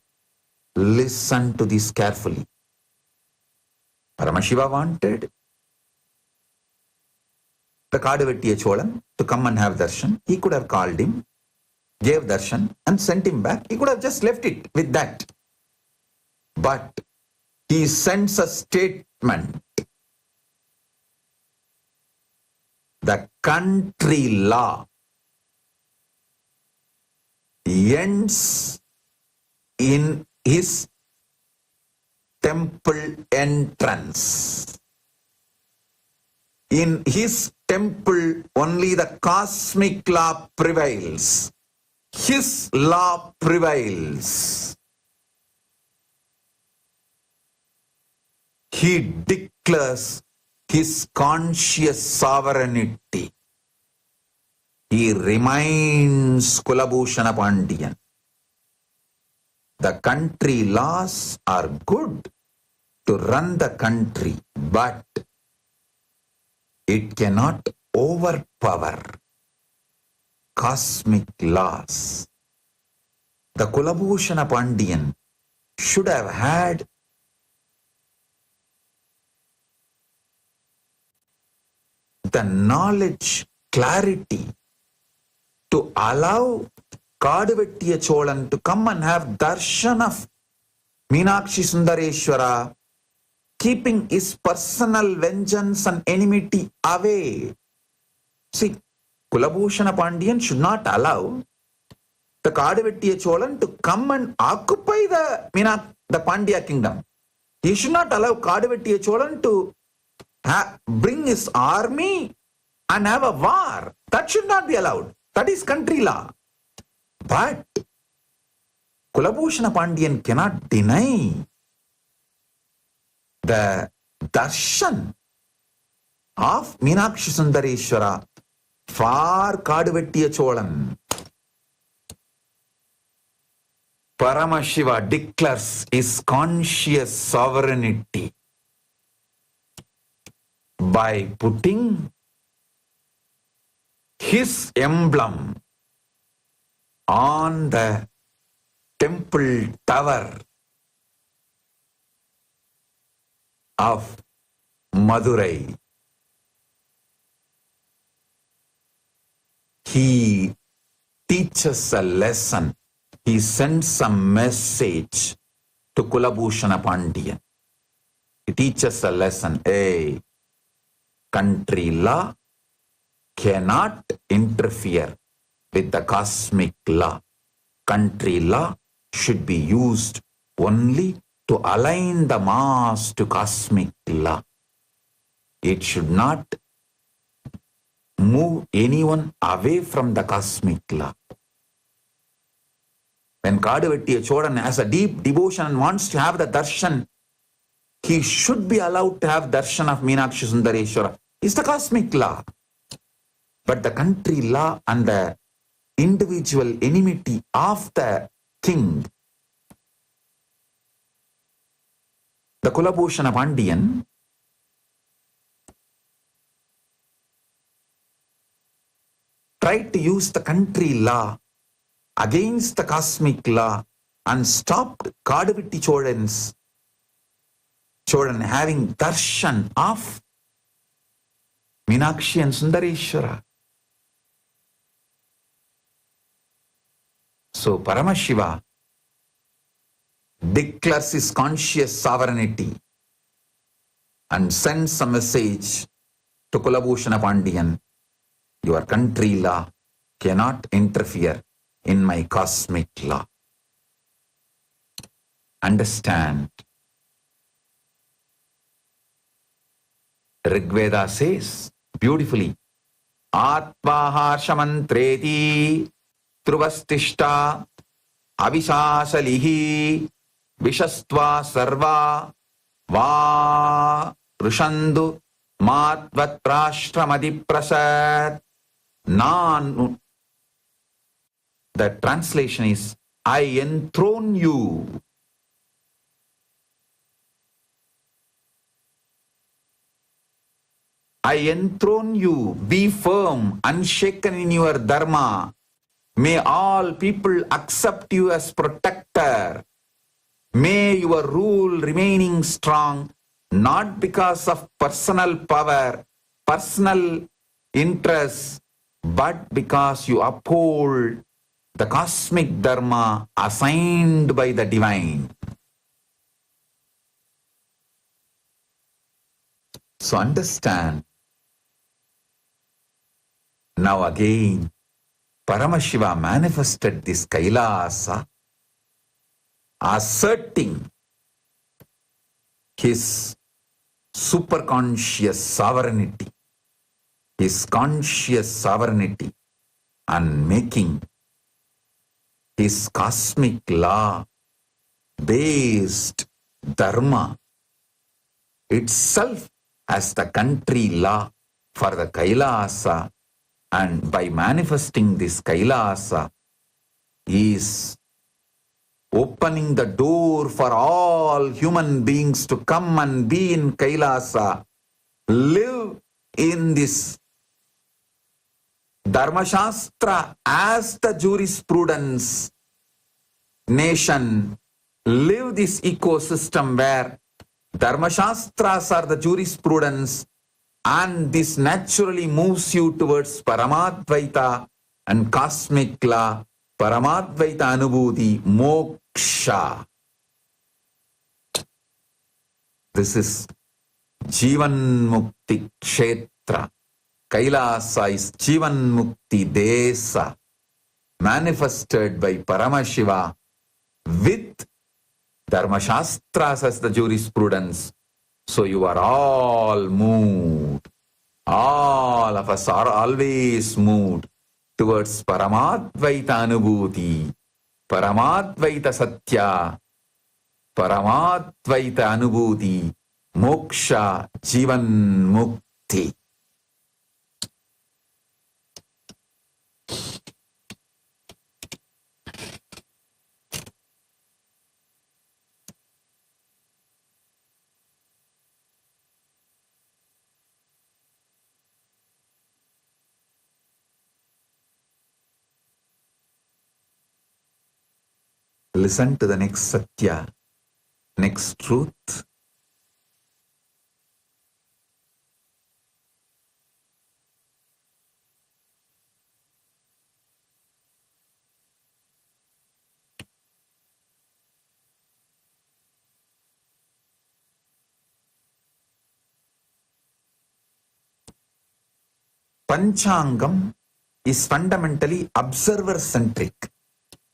Listen to this carefully. Paramashiva wanted the Kaduvettiya Cholan to come and have darshan. He could have called him, gave darshan and sent him back. He could have just left it with that. But he sends a statement. The country law ends in his temple entrance. In his temple, only the cosmic law prevails. His law prevails. He declares his conscious sovereignty. He reminds Kulabhushan Pandian, the country laws are good to run the country, but it cannot overpower cosmic laws. The Kulabhushan Pandian should have had the knowledge, clarity to allow Kaduvettiya Cholan to come and have darshan of Meenakshi Sundareshwara, keeping his personal vengeance and enmity away. See, Kulabhushana Pandian should not allow the Kaduvettiya Cholan to come and occupy the Pandya kingdom. He should not allow Kaduvettiya Cholan to bring his army and have a war. That should not be allowed. That is country law. But Kulabhushana Pandian cannot deny the darshan of Meenakshi Sundareshwara for Kaduvettiya Cholan. Paramashiva declares his conscious sovereignty by putting his emblem on the temple tower of Madurai. He teaches a lesson. He sends a message to Kulabhushana Pandian. He teaches a lesson. Hey, country law cannot interfere with the cosmic law. Country law should be used only to align the mass to cosmic law. It should not move anyone away from the cosmic law. When Kaduvettiya Cholan has a deep devotion and wants to have the darshan, he should be allowed to have darshan of Meenakshi Sundareshwara. It's the cosmic law. But the country law and the individual enmity of the king, the Kulabhushana Pandian, tried to use the country law against the cosmic law and stopped Kaduvettiya Cholan having darshan of Meenakshi and Sundareshwara. So Paramashiva declares his conscious sovereignty and sends a message to Kulabhushana Pandian. Your country law cannot interfere in my cosmic law. Understand. Rigveda says beautifully, Atmaharshamantreti Truvastishta Avishasalihi Vishastva Sarva Va Rushandu Matvatrashtramadhiprasad. Nan. The translation is, I enthrone you. I enthrone you. Be firm, unshaken in your dharma. May all people accept you as protector. May your rule remaining strong, not because of personal power, personal interests, but because you uphold the cosmic dharma assigned by the divine. So understand. Now again, Paramashiva manifested this Kailasa, asserting his superconscious sovereignty, his conscious sovereignty, and making his cosmic law based dharma itself as the country law for the Kailasa. And by manifesting this Kailasa, he is opening the door for all human beings to come and be in Kailasa, live in this Dharma Shastra as the jurisprudence nation, live this ecosystem where Dharma Shastras are the jurisprudence And this naturally moves you towards Paramadvaita and cosmic law, Paramadvaita Anubhuti, Moksha. This is Jivan Mukti Kshetra. Kailasa is Jivan Mukti Desa, manifested by Paramashiva with Dharmashastras as the jurisprudence. So you are all moved. All of us are always moved towards Paramadvaita Anubhuti, Paramadvaita Satya, Paramadvaita Anubhuti, Moksha, Jivan Mukti. Listen to the next Satya, next truth. Panchangam is fundamentally observer-centric,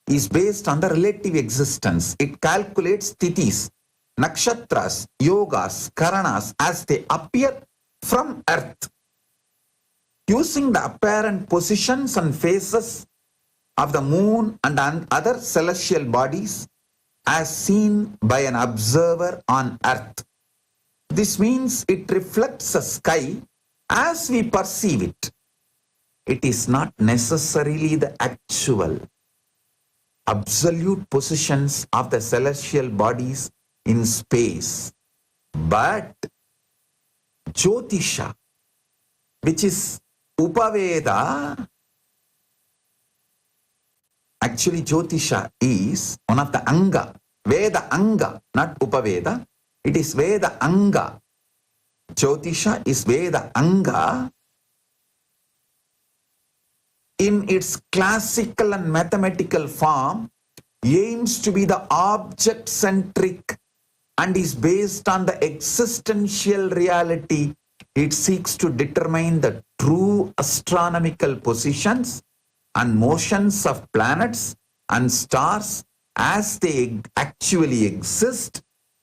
is based on the relative existence. It calculates tithis, nakshatras, yogas, karanas as they appear from earth, using the apparent positions and phases of the moon and other celestial bodies as seen by an observer on earth. This means it reflects the sky as we perceive it. It is not necessarily the actual absolute positions of the celestial bodies in space, but Jyotisha, which is Upaveda. Actually, Jyotisha is one of the Anga, Veda Anga, not Upaveda. It is Veda Anga. Jyotisha is Veda Anga. In its classical and mathematical form, aims to be the object-centric and is based on the existential reality. It seeks to determine the true astronomical positions and motions of planets and stars as they actually exist,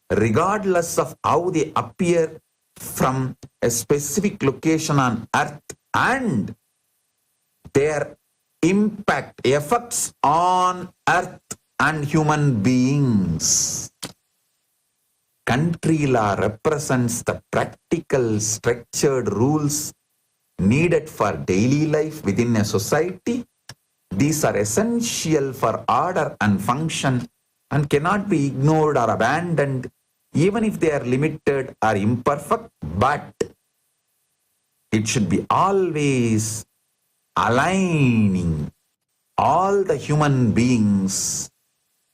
regardless of how they appear from a specific location on Earth and their impact, effects on Earth and human beings. Country law represents the practical, structured rules needed for daily life within a society. These are essential for order and function and cannot be ignored or abandoned, even if they are limited or imperfect, but it should be always aligning all the human beings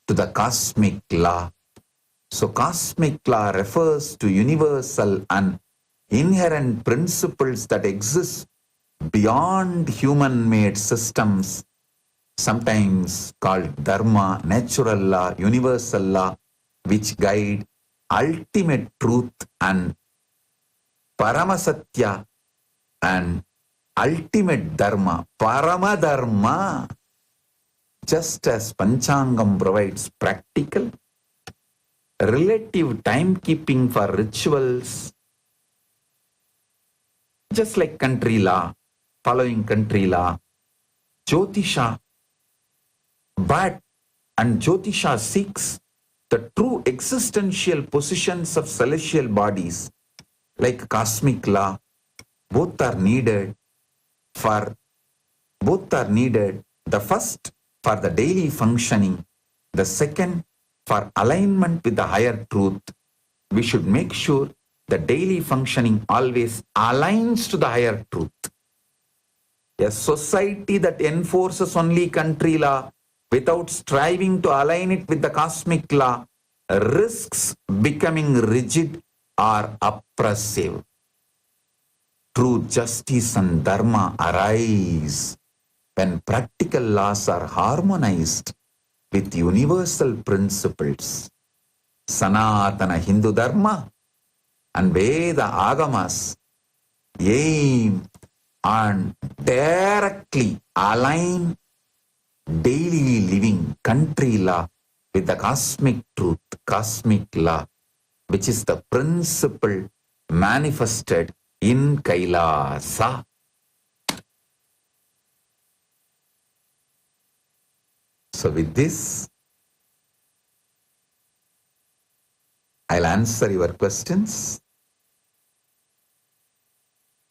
to the cosmic law. So cosmic law refers to universal and inherent principles that exist beyond human-made systems, sometimes called dharma, natural law, universal law, which guide ultimate truth and paramasatya and ultimate dharma, paramadharma. Just as Panchangam provides practical, relative timekeeping for rituals, just like country law, following country law, Jyotisha, and Jyotisha seeks the true existential positions of celestial bodies, like cosmic law. Both are needed. The first for the daily functioning, the second for alignment with the higher truth. We should make sure the daily functioning always aligns to the higher truth. A society that enforces only country law without striving to align it with the cosmic law risks becoming rigid or oppressive. true justice and dharma arise when practical laws are harmonized with universal principles. Sanatana Hindu Dharma and Veda Agamas aim and directly align daily living country law with the cosmic truth, cosmic law, which is the principle manifested in Kailasa. So with this, I'll answer your questions.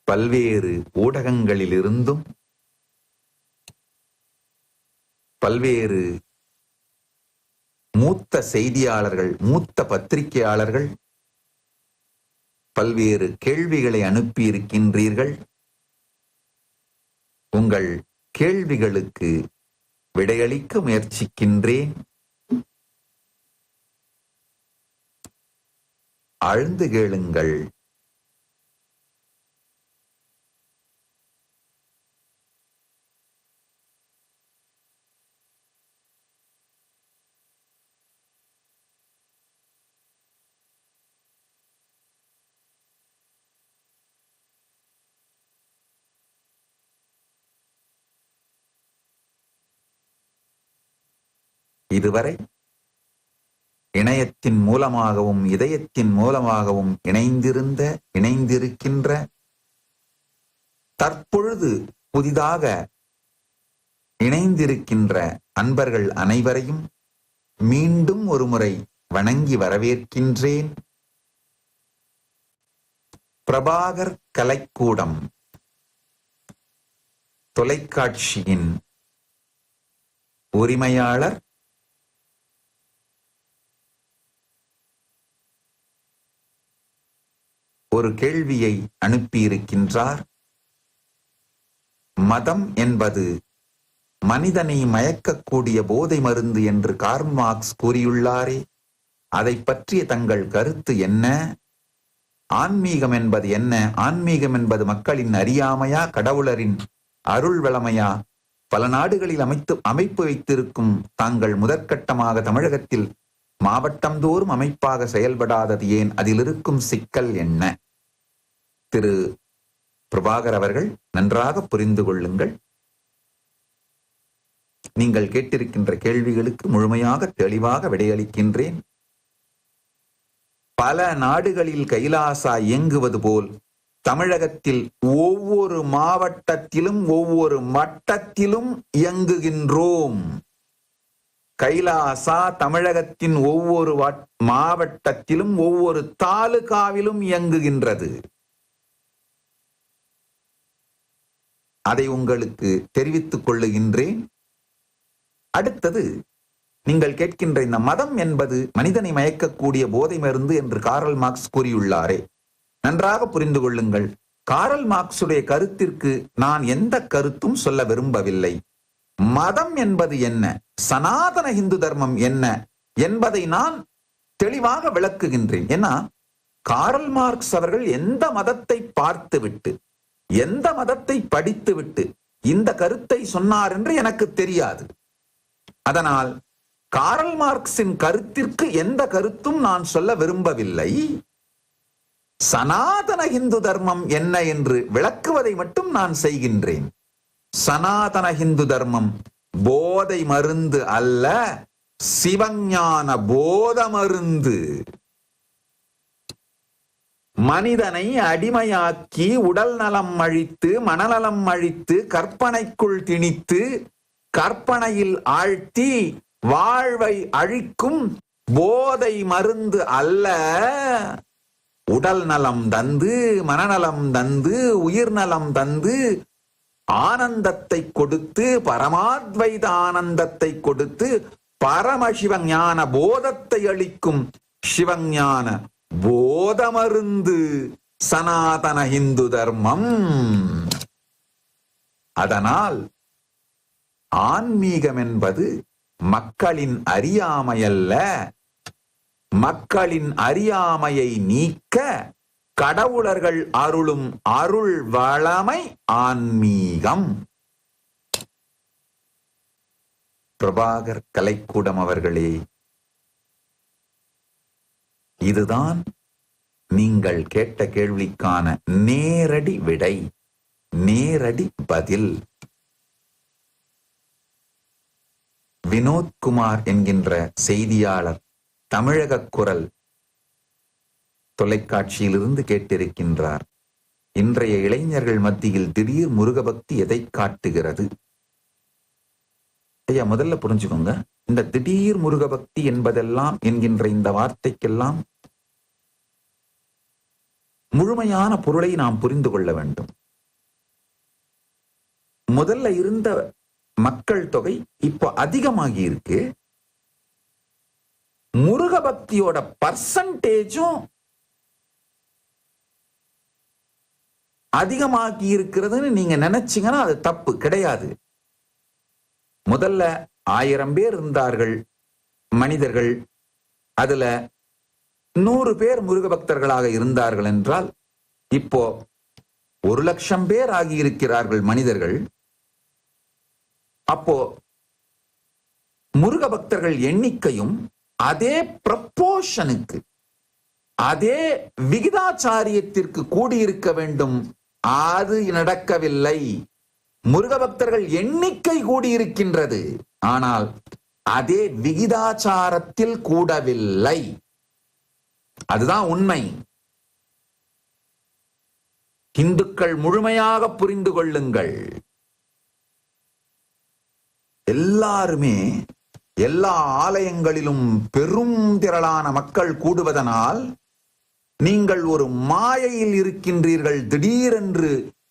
பல்வேறு ஊடகங்களிலிருந்தும் பல்வேறு மூத்த செய்தியாளர்கள், மூத்த பத்திரிகையாளர்கள் பல்வேறு கேள்விகளை அனுப்பியிருக்கின்றீர்கள். உங்கள் கேள்விகளுக்கு விடையளிக்க முயற்சிக்கின்றேன். ஆழ்ந்து கேளுங்கள். இதுவரை இணையத்தின் மூலமாகவும் இதயத்தின் மூலமாகவும் இணைந்திருக்கின்ற தற்பொழுது புதிதாக இணைந்திருக்கின்ற அன்பர்கள் அனைவரையும் மீண்டும் ஒருமுறை வணங்கி வரவேற்கின்றேன். பிரபாகர் கலைக்கூடம் தொலைக்காட்சியின் உரிமையாளர் ஒரு கேள்வியை அனுப்பியிருக்கின்றார். மதம் என்பது மனிதனை மயக்கக்கூடிய போதை மருந்து என்று கார்ல் மார்க்ஸ் கூறியுள்ளாரே, அதை பற்றிய தங்கள் கருத்து என்ன? ஆன்மீகம் என்பது என்ன? ஆன்மீகம் என்பது மக்களின் அறியாமையா, கடவுளரின் அருள் வளமையா? பல நாடுகளில் அமைப்பு வைத்திருக்கும் தாங்கள் முதற்கட்டமாக தமிழகத்தில் மாவட்டந்தோறும் அமைப்பாக செயல்படாதது ஏன்? அதில் இருக்கும் சிக்கல் என்ன? திரு பிரபாகர் அவர்கள், நன்றாக புரிந்து கொள்ளுங்கள். நீங்கள் கேட்டிருக்கின்ற கேள்விகளுக்கு முழுமையாக தெளிவாக விடையளிக்கின்றேன். பல நாடுகளில் கைலாசா இயங்குவது போல் தமிழகத்தில் ஒவ்வொரு மாவட்டத்திலும் ஒவ்வொரு மட்டத்திலும் இயங்குகின்றோம். கைலாசா தமிழகத்தின் ஒவ்வொரு மாவட்டத்திலும் ஒவ்வொரு தாலுகாவிலும் இயங்குகின்றது. அதை உங்களுக்கு தெரிவித்துக் கொள்ளுகின்றேன். அடுத்தது, நீங்கள் கேட்கின்ற இந்த மதம் என்பது மனிதனை மயக்கக்கூடிய போதை மருந்து என்று கார்ல் மார்க்ஸ் கூறியுள்ளாரே, நன்றாக புரிந்து கொள்ளுங்கள். கார்ல் மார்க்சுடைய கருத்திற்கு நான் எந்த கருத்தும் சொல்ல விரும்பவில்லை. மதம் என்பது என்ன, சனாதன இந்து தர்மம் என்ன என்பதை நான் தெளிவாக விளக்குகின்றேன். ஏன்னா கார்ல் மார்க்ஸ் அவர்கள் எந்த மதத்தை பார்த்துவிட்டு, எந்த மதத்தை படித்துவிட்டு இந்த கருத்தை சொன்னார் என்று எனக்கு தெரியாது. அதனால் கார்ல் மார்க்சின் கருத்திற்கு எந்த கருத்தும் நான் சொல்ல விரும்பவில்லை. சனாதன இந்து தர்மம் என்ன என்று விளக்குவதை மட்டும் நான் செய்கின்றேன். சனாதன இந்து தர்மம் போதை மருந்து அல்ல, சிவஞான போத மருந்து. மனிதனை அடிமையாக்கி உடல் நலம் அழித்து மனநலம் அழித்து கற்பனைக்குள் திணித்து கற்பனையில் ஆழ்த்தி வாழ்வை அழிக்கும் போதை மருந்து அல்ல. உடல் நலம் தந்து மனநலம் தந்து உயிர் நலம் தந்து ஆனந்தத்தை கொடுத்து பரமாத்வைத ஆனந்தத்தை கொடுத்து பரமசிவஞான போதத்தை அளிக்கும் சிவஞான போத மருந்து சனாதன இந்து தர்மம். அதனால் ஆன்மீகம் என்பது மக்களின் அறியாமையல்ல, மக்களின் அறியாமையை நீக்க கடவுளர்கள் அருளும் அருள் வளமை ஆன்மீகம். பிரபாகர் கலைக்கூடம் அவர்களே, இதுதான் நீங்கள் கேட்ட கேள்விக்கான நேரடி விடை, நேரடி பதில். வினோத்குமார் என்கின்ற செய்தியாளர் தமிழக குரல் தொலைக்காட்சியிலிருந்து கேட்டிருக்கின்றார். இன்றைய இளைஞர்கள் மத்தியில் திடீர் முருகபக்தி எதை காட்டுகிறது? ஐயா, முதல்ல புரிஞ்சுக்கோங்க, இந்த திடீர் முருகபக்தி என்பதெல்லாம் என்கின்ற இந்த வார்த்தைக்கெல்லாம் முழுமையான பொருளை நாம் புரிந்து கொள்ள வேண்டும். முதல்ல இருந்த மக்கள் தொகை இப்போ அதிகமாகி இருக்கு. முருக பக்தியோட பர்சன்டேஜும் அதிகமாகி இருக்கிறதுன்னு நீங்க நினைச்சீங்கன்னா அது தப்பு கிடையாது. முதல்ல 1000 பேர் இருந்தார்கள் மனிதர்கள், அதுல 100 பேர் முருக பக்தர்களாக இருந்தார்கள் என்றால் இப்போ 1,00,000 பேர் ஆகியிருக்கிறார்கள் மனிதர்கள். அப்போ முருக பக்தர்கள் எண்ணிக்கையும் அதே ப்ரப்போர்ஷனுக்கு, அதே விகிதாச்சாரியத்திற்கு கூடியிருக்க வேண்டும். அது நடக்கவில்லை. முருக பக்தர்கள் எண்ணிக்கை கூடியிருக்கின்றது, ஆனால் அதே விகிதாச்சாரத்தில் கூடவில்லை. அதுதான் உண்மை. இந்துக்கள் முழுமையாக புரிந்து கொள்ளுங்கள். எல்லாருமே எல்லா ஆலயங்களிலும் பெரும் திரளான மக்கள் கூடுவதனால் நீங்கள் ஒரு மாயையில் இருக்கின்றீர்கள். திடீரென்று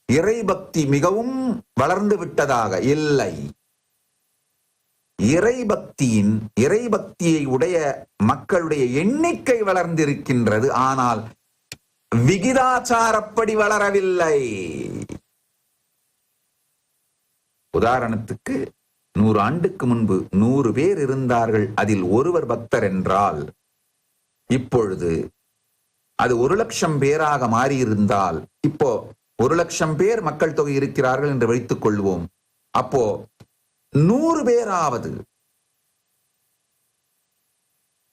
இறைபக்தி மிகவும் வளர்ந்து விட்டதாக இல்லை. இறைபக்தியை உடைய மக்களுடைய எண்ணிக்கை வளர்ந்திருக்கின்றது, ஆனால் விகிதாச்சாரப்படி வளரவில்லை. உதாரணத்துக்கு 100 ஆண்டுக்கு முன்பு 100 பேர் இருந்தார்கள், அதில் ஒருவர் பக்தர் என்றால் இப்பொழுது அது 1,00,000 பேராக மாறியிருந்தால், இப்போ 1,00,000 பேர் மக்கள் தொகை இருக்கிறார்கள் என்று வைத்துக் கொள்வோம். அப்போ 100 பேராவது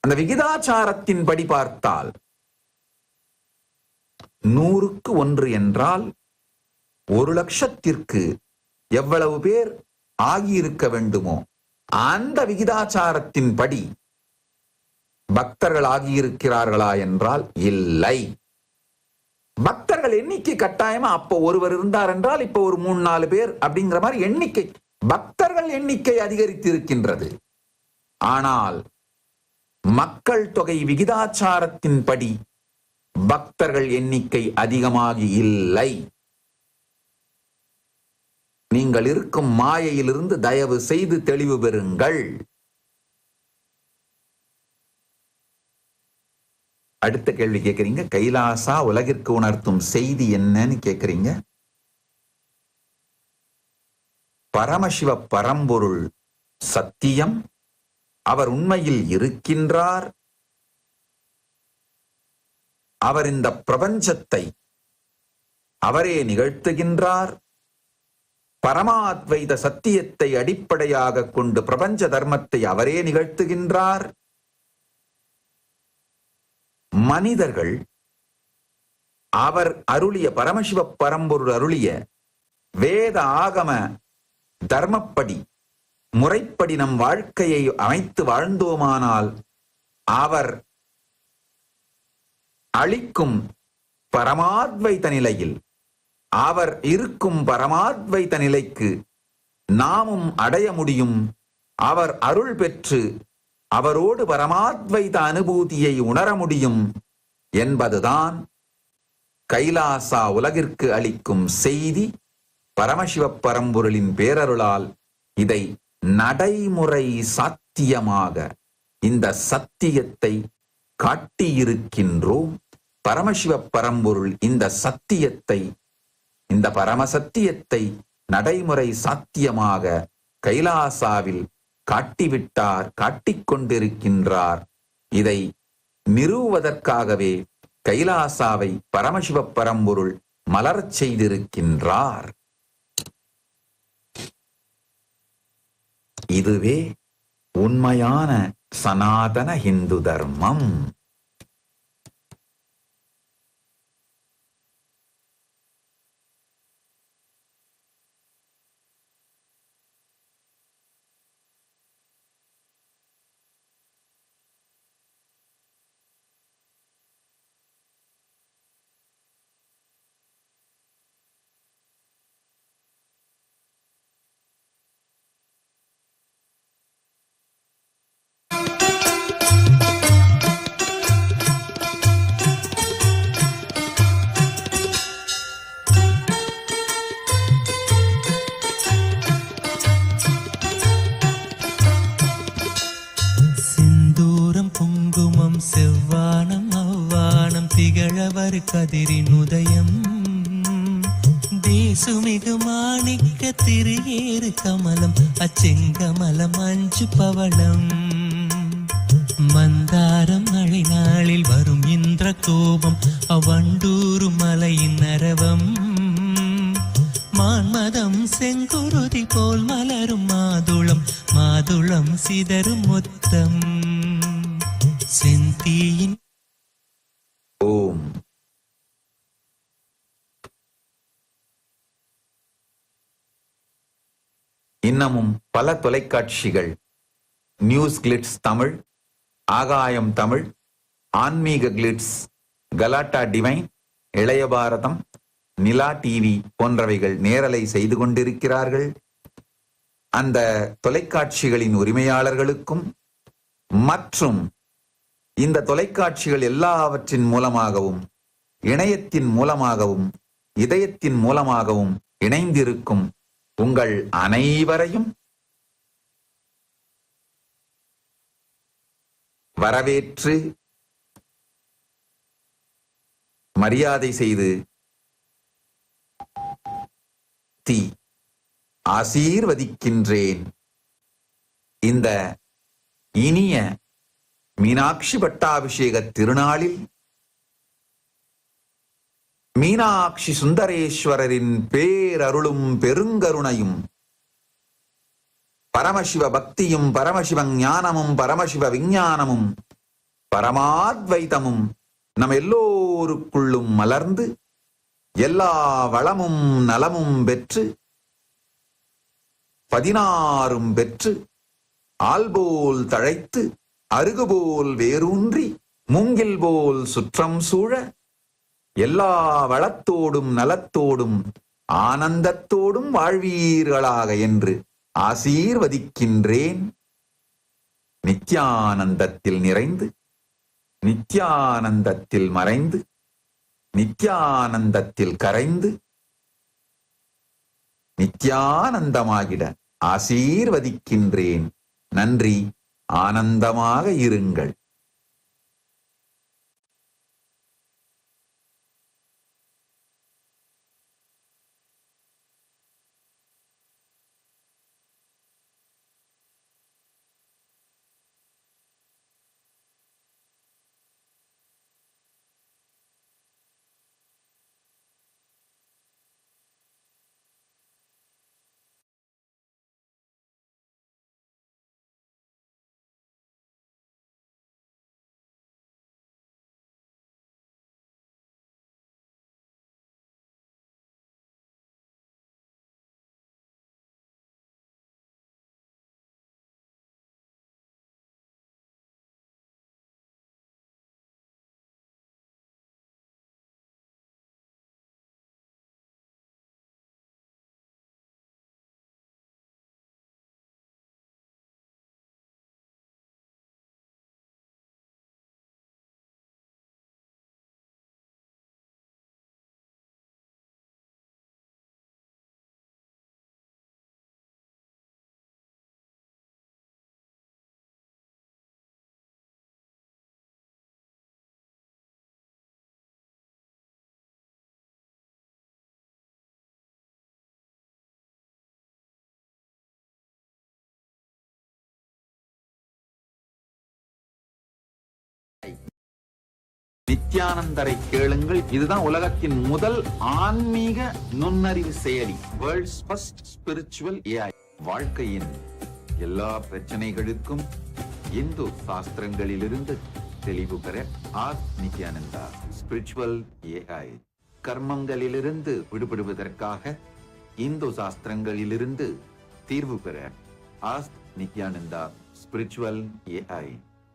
அந்த விகிதாச்சாரத்தின் படி பார்த்தால் 100க்கு 1 என்றால் 1,00,000த்திற்கு எவ்வளவு பேர் ஆகியிருக்க வேண்டுமோ அந்த விகிதாச்சாரத்தின் படி பக்தர்கள் ஆகியிருக்கிறார்களா என்றால் இல்லை. பக்தர்கள் எண்ணிக்கை கட்டாயமா அப்போ ஒருவர் இருந்தார் என்றால் இப்போ ஒரு 3-4 பேர் அப்படிங்கிற மாதிரி எண்ணிக்கை, பக்தர்கள் எண்ணிக்கை அதிகரித்து இருக்கின்றது. ஆனால் மக்கள் தொகை விகிதாச்சாரத்தின் படி பக்தர்கள் எண்ணிக்கை அதிகமாகி இல்லை. நீங்கள் இருக்கும் மாயையிலிருந்து தயவு செய்து தெளிவு பெறுங்கள். அடுத்த கேள்வி கேட்கிறீங்க, கைலாசா உலகிற்கு உணர்த்தும் செய்தி என்னன்னு கேட்கிறீங்க. பரமசிவ பரம்பொருள் சத்தியம், அவர் உண்மையில் இருக்கின்றார். அவர் இந்த பிரபஞ்சத்தை அவரே நிகழ்த்துகின்றார். பரமாத்வைத சத்தியத்தை அடிப்படையாக கொண்டு பிரபஞ்ச தர்மத்தை அவரே நிகழ்த்துகின்றார். மனிதர்கள் அவர் அருளிய பரமசிவ பரம்பொருள் அருளிய வேத ஆகம தர்மப்படி முறைப்படி நம் வாழ்க்கையை அமைத்து வாழ்ந்தோமானால் அவர் அளிக்கும் பரமாத்வைத நிலையில், அவர் இருக்கும் பரமாத்வைத நிலைக்கு நாமும் அடைய முடியும். அவர் அருள் பெற்று அவரோடு பரமாத்வைத அனுபூதியை உணர முடியும் என்பதுதான் கைலாசா உலகிற்கு அளிக்கும் செய்தி. பரமசிவ பரம்பொருளின் பேரருளால் இதை நடைமுறை சாத்தியமாக இந்த சத்தியத்தை காட்டியிருக்கின்றோம். பரமசிவ பரம்பொருள் இந்த சத்தியத்தை, இந்த பரமசத்தியத்தை நடைமுறை சாத்தியமாக கைலாசாவில் காட்டிவிட்டார், காட்டிக்கொண்டிருக்கின்றார். இதை நிறுவுவதற்காகவே கைலாசாவை பரமசிவ பரம்பொருள் மலரச் செய்திருக்கின்றார். இதுவே உண்மையான சனாதன ஹிந்து தர்மம். செவ்வானம் அவ்வானம் திகழவர் கதிரின் உதயம் தேசுமிகு மாணிக்க திரியேறு கமலம் அச்செங்கமலம் அஞ்சு பவளம் மந்தாரம் மழை நாளில் வரும் இந்திர கோபம் அவண்டூரு மலையின் அரவம் மான்மதம் செங்குருதி போல் மலரும் மாதுளம் மாதுளம் சிதறும் மொத்தம் செந்தீயின். ஓம். இன்னமும் பல தொலைக்காட்சிகள் நியூஸ் கிளிட்ஸ் தமிழ், ஆகாயம் தமிழ், ஆன்மீக கிளிட்ஸ், கலாட்டா டிவைன், இளைய பாரதம், நிலா டிவி போன்றவைகள் நேரலை செய்து கொண்டிருக்கிறார்கள். அந்த தொலைக்காட்சிகளின் உரிமையாளர்களுக்கும் மற்றும் இந்த தொலைக்காட்சிகள் எல்லாவற்றின் மூலமாகவும் இணையத்தின் மூலமாகவும் இதயத்தின் மூலமாகவும் இணைந்திருக்கும் உங்கள் அனைவரையும் வரவேற்று மரியாதை செய்து ஆசீர்வதிக்கின்றேன். இந்த இனிய மீனாட்சி பட்டாபிஷேக திருநாளில் மீனாட்சி சுந்தரேஸ்வரரின் பேரருளும் பெருங்கருணையும் பரமசிவ பக்தியும் பரமசிவ ஞானமும் பரமசிவ விஞ்ஞானமும் பரமாத்வைதமும் நம் எல்லோருக்குள்ளும் மலர்ந்து எல்லா வளமும் நலமும் பெற்று 16 பெற்று ஆல்போல் தழைத்து அருகுபோல் வேரூன்றி மூங்கில் போல் சுற்றம் சூழ எல்லா வளத்தோடும் நலத்தோடும் ஆனந்தத்தோடும் வாழ்வீர்களாக என்று ஆசீர்வதிக்கின்றேன். நித்யானந்தத்தில் நிறைந்து நித்யானந்தத்தில் மறைந்து நித்யானந்தத்தில் கரைந்து நித்யானந்தமாகிட ஆசீர்வதிக்கின்றேன். நன்றி. ஆனந்தமாக இருங்கள். நித்யானந்தரை கேளுங்கள். இதுதான் உலகத்தின் முதல் ஆன்மீக நுண்ணறிவு செயலி. World's first spiritual AI. வாழ்க்கையின் எல்லா பிரச்சனைகளுக்கும் இந்து சாஸ்திரங்களிலிருந்து தெளிவு பெற நித்யானந்தா ஸ்பிரிச்சுவல் AI. கர்மங்களிலிருந்து விடுபடுவதற்காக இந்து சாஸ்திரங்களிலிருந்து தீர்வு பெற நித்யானந்தா ஸ்பிரிச்சுவல் AI.